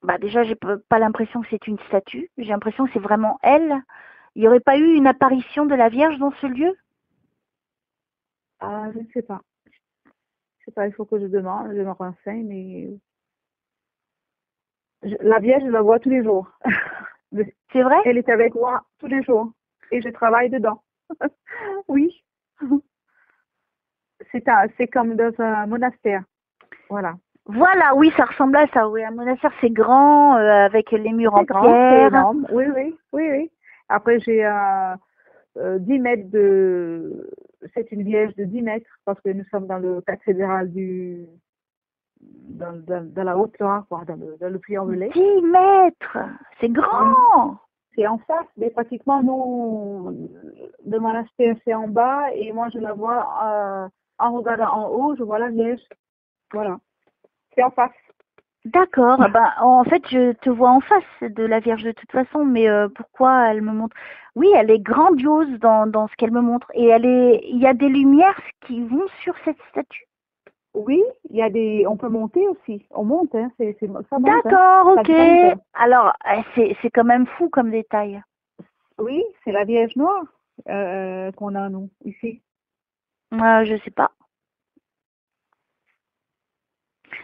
bah déjà, j'ai pas l'impression que c'est une statue. J'ai l'impression que c'est vraiment elle. Il n'y aurait pas eu une apparition de la Vierge dans ce lieu? Ah, je ne sais pas. Je sais pas, il faut que je demande, je me renseigne, mais la Vierge, je la vois tous les jours. C'est vrai? Elle est avec moi tous les jours et je travaille dedans. Oui. C'est comme dans un monastère. Voilà. Voilà, oui, ça ressemble à ça. Oui, un monastère, c'est grand, avec les murs en C'est grand, c'est pierre. énorme. Oui, oui, oui, oui. Après, j'ai 10 mètres de... C'est une vierge de 10 mètres parce que nous sommes dans le cathédrale dans la Haute-Loire, quoi, dans le Puy-en-Velay. 10 mètres! C'est Oui. grand! C'est en face, mais pratiquement, le monastère, c'est en bas et moi, je la vois en regardant en haut, je vois la Vierge. Voilà. C'est en face. D'accord. Ben, en fait, je te vois en face de la Vierge de toute façon, mais pourquoi elle me montre? Oui, elle est grandiose dans ce qu'elle me montre. Et il y a des lumières qui vont sur cette statue. Oui, on peut monter aussi. On monte, hein, ça monte, hein. D'accord, Ça ok. grimpe. Alors, c'est quand même fou comme détail. Oui, c'est la Vierge Noire qu'on a, nous, ici. Je sais pas.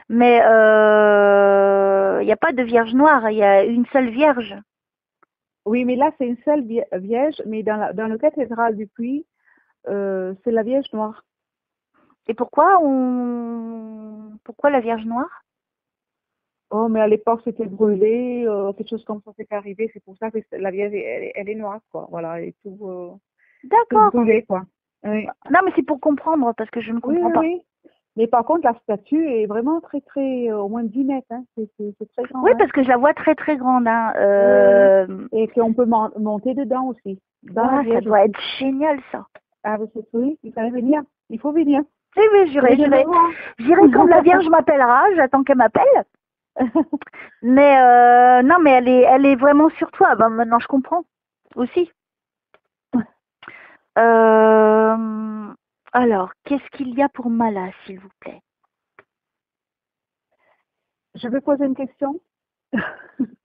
Mais il n'y a pas de Vierge noire, il y a une seule Vierge. Oui, mais là, c'est une seule Vierge, mais dans le cathédrale du Puy, c'est la Vierge Noire. Et pourquoi la Vierge noire? Oh, mais à l'époque, c'était brûlé, quelque chose comme ça s'est arrivé. C'est pour ça que la Vierge, elle est noire, quoi. Voilà, elle est tout D'accord. brûlé, quoi. Oui, Non, mais c'est pour comprendre, parce que je ne oui, comprends oui, pas. oui. Mais par contre, la statue est vraiment très, très, au moins 10 mètres, hein. C'est très Oui, grand, hein. parce que je la vois très très grande, hein. Oui, oui. Et qu'on peut monter dedans aussi, dans la Ouah, ça Vierge doit aussi. être génial, ça. Ah, mais c'est oui, il fallait venir. Il faut venir. Oui, oui, Il faut j'irai, venir me j'irai. voir. J'irai quand la Vierge m'appellera, j'attends qu'elle m'appelle. Mais non, mais elle est vraiment sur toi. Ben, maintenant, je comprends aussi. Euh, alors, qu'est-ce qu'il y a pour Mala, s'il vous plaît? Je vais poser une question.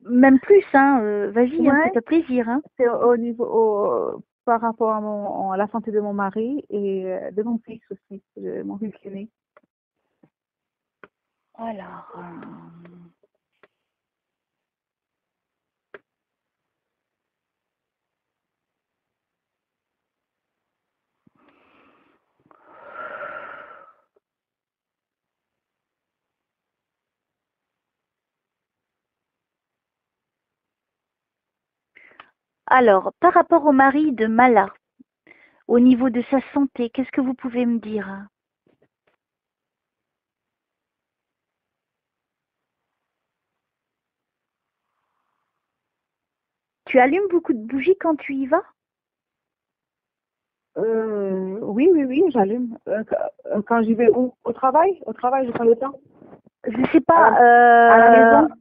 Même plus, hein. Vas-y, hein, Ouais, fais-toi plaisir, hein. c'est au niveau, par rapport à la santé de mon mari et de mon fils aussi, mon fils aîné. Alors, par rapport au mari de Mala, au niveau de sa santé, qu'est-ce que vous pouvez me dire? Tu allumes beaucoup de bougies quand tu y vas? Oui, oui, oui, j'allume. Quand j'y vais où? Au travail? Au travail, je prends le temps. Je sais pas, À la maison,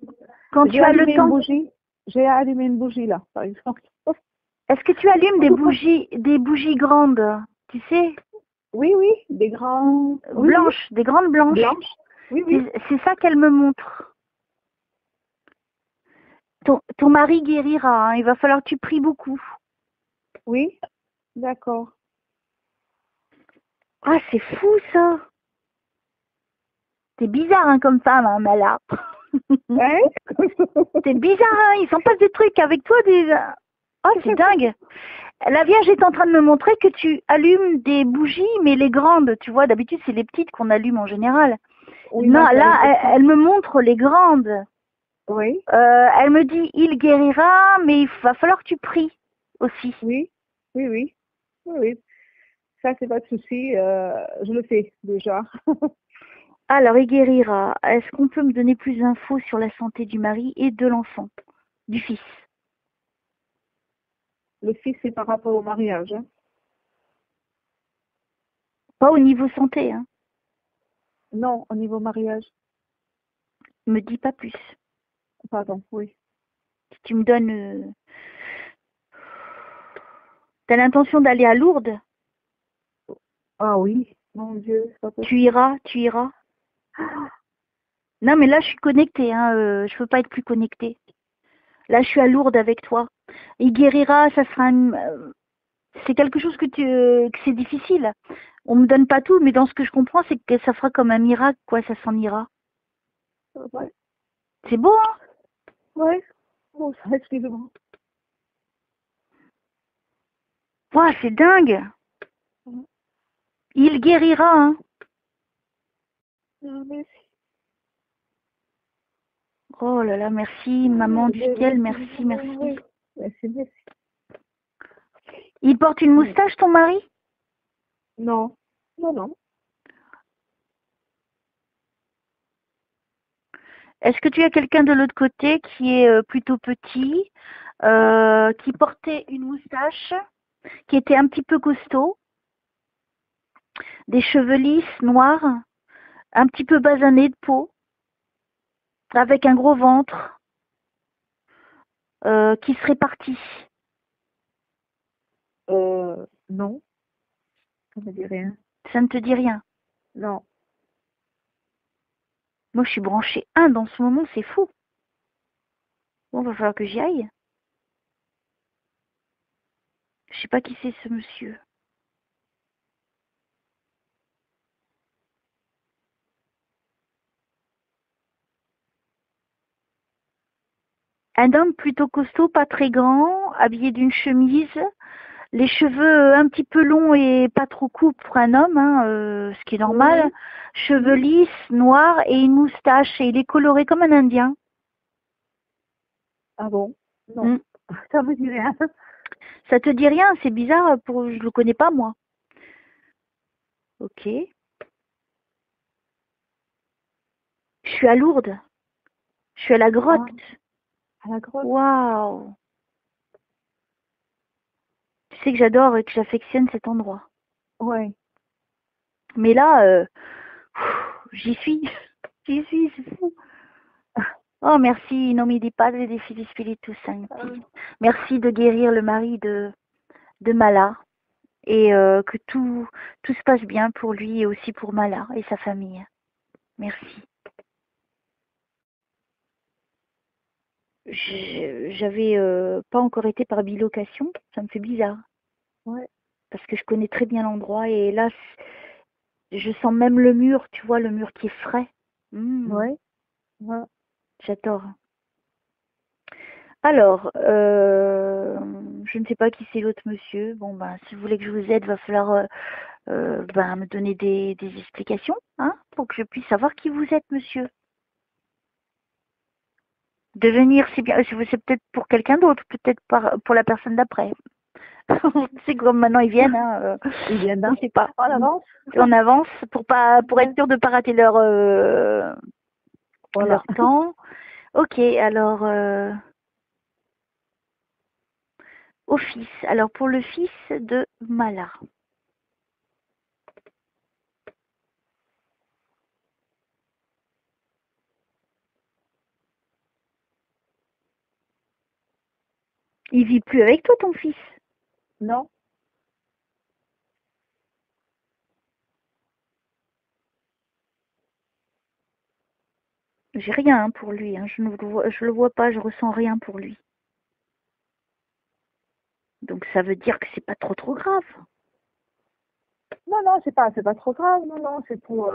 quand j'ai tu as le allumé une temps, bougie. J'ai allumé une bougie là, par exemple. est-ce que tu allumes des bougies grandes, tu sais, Oui, oui, des grands. Oui, oui, blanches, des grandes blanches? blanches. Oui, oui, C'est ça qu'elle me montre. Ton mari guérira, hein, il va falloir que tu pries beaucoup. oui. D'accord. Ah, c'est fou ça. C'est bizarre hein, comme femme, hein, Mala. Hein? C'est bizarre, hein, il s'en passe des trucs avec toi. Oh, c'est dingue. La Vierge est en train de me montrer que tu allumes des bougies, mais les grandes, tu vois, d'habitude c'est les petites qu'on allume en général. Oui, Non, ma soeur, là, elle me montre les grandes. oui, Elle me dit, il guérira, mais il va falloir que tu pries aussi. oui, oui, oui, oui, oui. Ça, c'est pas de souci. Je le fais déjà. Alors, il guérira. Est-ce qu'on peut me donner plus d'infos sur la santé du mari et de l'enfant, du fils? Le fils, c'est par rapport au mariage. Hein. Pas au niveau santé, hein. Non, au niveau mariage. Me dis pas plus. Pardon, oui. Si tu me donnes... T'as l'intention d'aller à Lourdes? Ah oui, mon Dieu, c'est pas Tu possible. iras, tu iras. Non, mais là, je suis connectée, hein. Je peux pas être plus connectée. Là, je suis à Lourdes avec toi. Il guérira, ça sera... c'est quelque chose que c'est difficile. On me donne pas tout, mais dans ce que je comprends, c'est que ça fera comme un miracle, quoi. Ça s'en ira. Ouais, C'est beau, hein? ouais. Oh, excusez-moi. Ouah, c'est dingue. Il guérira, hein. Ah, merci. Oh là là, merci, maman du ciel, merci, merci. Oui. Merci, merci. Il porte une moustache, ton mari? Non, non, non. Est-ce que tu as quelqu'un de l'autre côté qui est plutôt petit, qui portait une moustache, qui était un petit peu costaud, des cheveux lisses, noirs, un petit peu basanés de peau, avec un gros ventre, qui serait parti? Non, ça me dit rien. Ça ne te dit rien? Non. Moi, je suis branchée 1 dans ce moment, c'est fou. Bon, va falloir que j'y aille. Je sais pas qui c'est ce monsieur. Un homme plutôt costaud, pas très grand, habillé d'une chemise, les cheveux un petit peu longs et pas trop courts pour un homme, hein, ce qui est normal. Oui. Cheveux lisses, noirs et une moustache. Et il est coloré comme un Indien. Ah bon? Non, Hmm. ça me dit rien. Ça te dit rien? C'est bizarre, je le connais pas moi. Ok. Je suis à Lourdes. Je suis à la grotte. À la grotte? Waouh. Tu sais que j'adore et que j'affectionne cet endroit. Ouais. Mais là, j'y suis. J'y suis, c'est fou. Oh, merci, non mi di Padre, dei Fili, Spiritus Sancti. Merci de guérir le mari de Mala et que tout se passe bien pour lui et aussi pour Mala et sa famille. Merci. J'avais pas encore été par bilocation, ça me fait bizarre. Ouais. Parce que je connais très bien l'endroit et là, je sens même le mur, tu vois, le mur qui est frais. Ouais. Ouais. J'adore. Alors, je ne sais pas qui c'est l'autre monsieur. Bon, ben, si vous voulez que je vous aide, va falloir ben, me donner des explications, hein, pour que je puisse savoir qui vous êtes, monsieur. Devenir, c'est bien, c'est peut-être pour quelqu'un d'autre, peut-être pour la personne d'après. C'est comme maintenant ils viennent, hein, Ils viennent on là. ne sait pas. En avance. On avance pour être sûr de ne pas rater Voilà. leur temps. Ok, alors au fils. Alors, pour le fils de Mala. Il vit plus avec toi, ton fils? Non? J'ai rien hein, pour lui. Hein. Je le vois pas, je ressens rien pour lui. Donc, ça veut dire que c'est pas trop grave. Non, non, c'est pas trop grave. Non, non, c'est pour...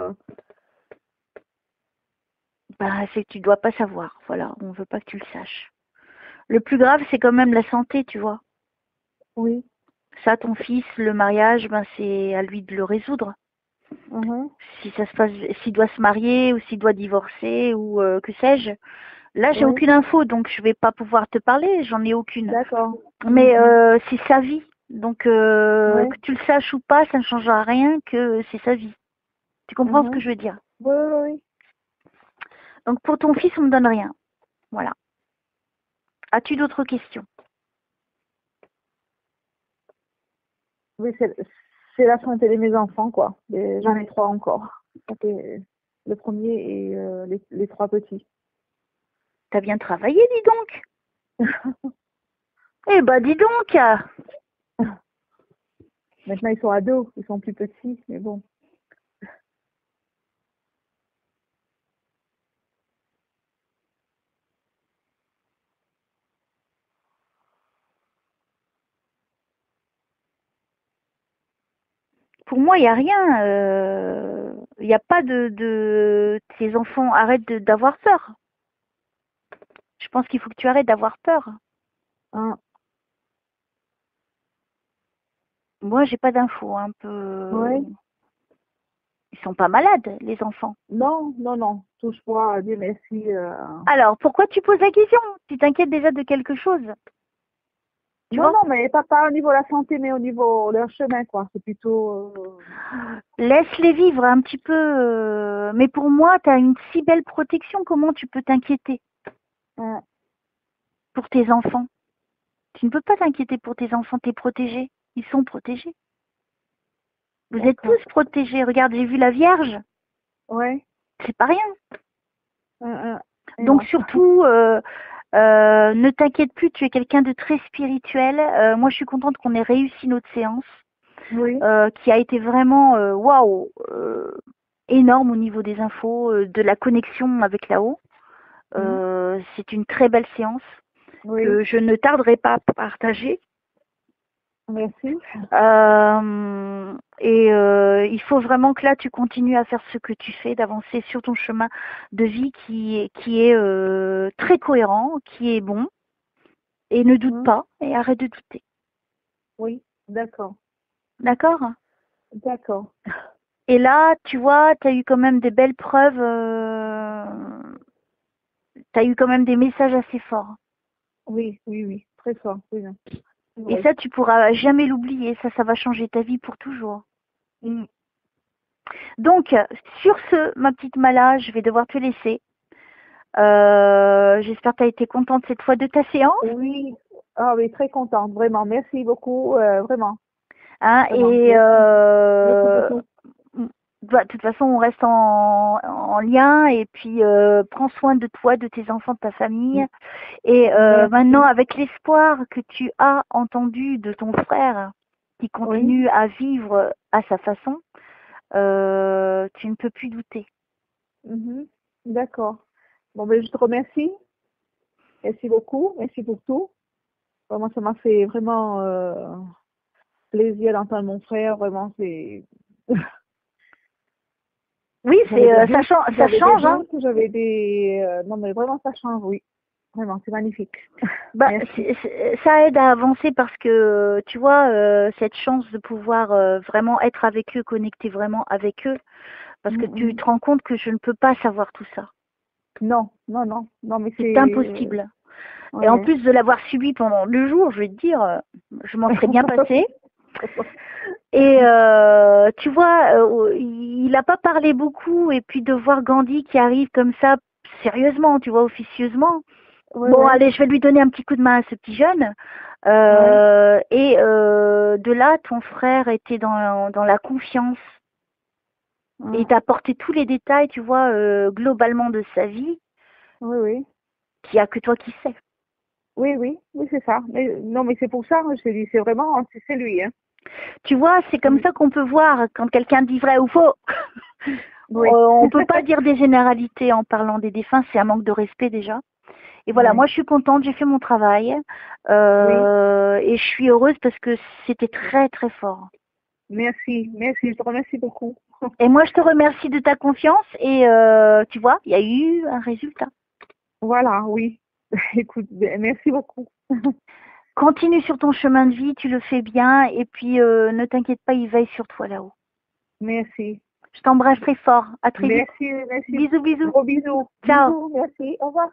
Bah, c'est que tu dois pas savoir. Voilà, on veut pas que tu le saches. Le plus grave, c'est quand même la santé, tu vois. Oui. Ça, ton fils, le mariage, ben, c'est à lui de le résoudre. Mhm. Si ça se passe, s'il doit se marier ou s'il doit divorcer ou que sais-je. Là, j'ai Oui. aucune info, donc je vais pas pouvoir te parler, j'en ai aucune. D'accord. Mais Mhm. c'est sa vie. Donc Oui. que tu le saches ou pas, ça ne changera rien que c'est sa vie. Tu comprends ce que Mhm. je veux dire? Oui, oui, oui. Donc pour ton fils, on me donne rien. Voilà. As-tu d'autres questions? Oui, c'est la santé de mes enfants, quoi. J'en ai 3 encore. Ça fait le premier et les 3 petits. T'as bien travaillé, dis donc. Eh ben, dis donc. Maintenant, ils sont ados, ils sont plus petits, mais bon. Pour moi, il n'y a rien. Il n'y a pas tes enfants arrêtent d'avoir peur. Je pense qu'il faut que tu arrêtes d'avoir peur. Hein. Moi, j'ai pas d'infos. Un peu. Ouais. Ils sont pas malades, les enfants. Non, non, non. Touche pas, Dieu merci. Alors, pourquoi tu poses la question? Tu t'inquiètes déjà de quelque chose, tu Non, vois? non, mais pas au niveau de la santé, mais au niveau de leur chemin, quoi. C'est plutôt... Laisse-les vivre un petit peu. Mais pour moi, tu as une si belle protection. Comment tu peux t'inquiéter hein. pour tes enfants? Tu ne peux pas t'inquiéter pour tes enfants. Tu es protégé. Ils sont protégés. Vous êtes D'accord. tous protégés. Regarde, j'ai vu la Vierge. Ouais. C'est pas rien. Et Donc non. surtout, ne t'inquiète plus. Tu es quelqu'un de très spirituel. Moi, je suis contente qu'on ait réussi notre séance. Oui. Qui a été vraiment waouh, énorme au niveau des infos, de la connexion avec là-haut. Mhm. C'est une très belle séance Oui. que je ne tarderai pas à partager. Merci. Il faut vraiment que là tu continues à faire ce que tu fais, d'avancer sur ton chemin de vie qui est très cohérent, qui est bon. Et ne doute Mhm. pas et arrête de douter. Oui. D'accord. D'accord? D'accord. Et là, tu vois, tu as eu quand même des belles preuves. Tu as eu quand même des messages assez forts. Oui, oui, oui. Très fort. Oui, non. C'est Et vrai. ça, tu pourras jamais l'oublier. Ça va changer ta vie pour toujours. Mhm. Donc, sur ce, ma petite Mala, je vais devoir te laisser. J'espère que tu as été contente cette fois de ta séance. Oui. Ah oui, très contente, vraiment. Merci beaucoup, vraiment. Hein, Vraiment. Merci pour tout. de toute façon, on reste en lien. Et puis, prends soin de toi, de tes enfants, de ta famille. Et maintenant, Merci. avec l'espoir que tu as entendu de ton frère qui Oui. continue à vivre à sa façon, tu ne peux plus douter. Mhm. D'accord. Bon, ben, je te remercie. Merci beaucoup. Merci pour tout. Vraiment, ça m'a fait vraiment plaisir d'entendre mon frère. Vraiment, c'est... Oui, J'avais des ça doutes. change, J'avais des hein. doutes. J'avais des... Non, mais vraiment, ça change, oui. Vraiment, c'est magnifique. Bah, Merci. ça aide à avancer parce que tu vois cette chance de pouvoir vraiment être avec eux, connecter vraiment avec eux, parce que tu Mhm. te rends compte que je ne peux pas savoir tout ça. Non, non, non. Non, mais C'est c'est... impossible. Et en Ouais. plus de l'avoir subi pendant 2 jours, je vais te dire, je m'en serais bien passée. Et tu vois, il n'a pas parlé beaucoup, et puis de voir Gandhi qui arrive comme ça, sérieusement, tu vois, officieusement, Ouais, Bon, ouais. allez, je vais lui donner un petit coup de main à ce petit jeune. Ouais. De là, ton frère était dans la confiance et il Mm. t'a apporté tous les détails, tu vois, globalement de sa vie, Oui, oui. qu'il n'y a que toi qui sais. Oui, oui, oui, c'est ça. Mais, non, mais c'est pour ça, je te dis, c'est vraiment, c'est lui, hein. Tu vois, c'est comme Mm. ça qu'on peut voir quand quelqu'un dit vrai ou faux. Oui. On peut pas dire des généralités en parlant des défunts, c'est un manque de respect déjà. Et voilà, Ouais. moi je suis contente, j'ai fait mon travail Oui. et je suis heureuse parce que c'était très très fort. Merci, merci, je te remercie beaucoup. Et moi je te remercie de ta confiance et tu vois, il y a eu un résultat. Voilà, oui. Écoute, merci beaucoup. Continue sur ton chemin de vie, tu le fais bien et puis ne t'inquiète pas, il veille sur toi là-haut. Merci. Je t'embrasse très fort. À très vite. Merci, merci. Bisous, bisous. Gros bisous. Ciao. Bisous, merci. Au revoir.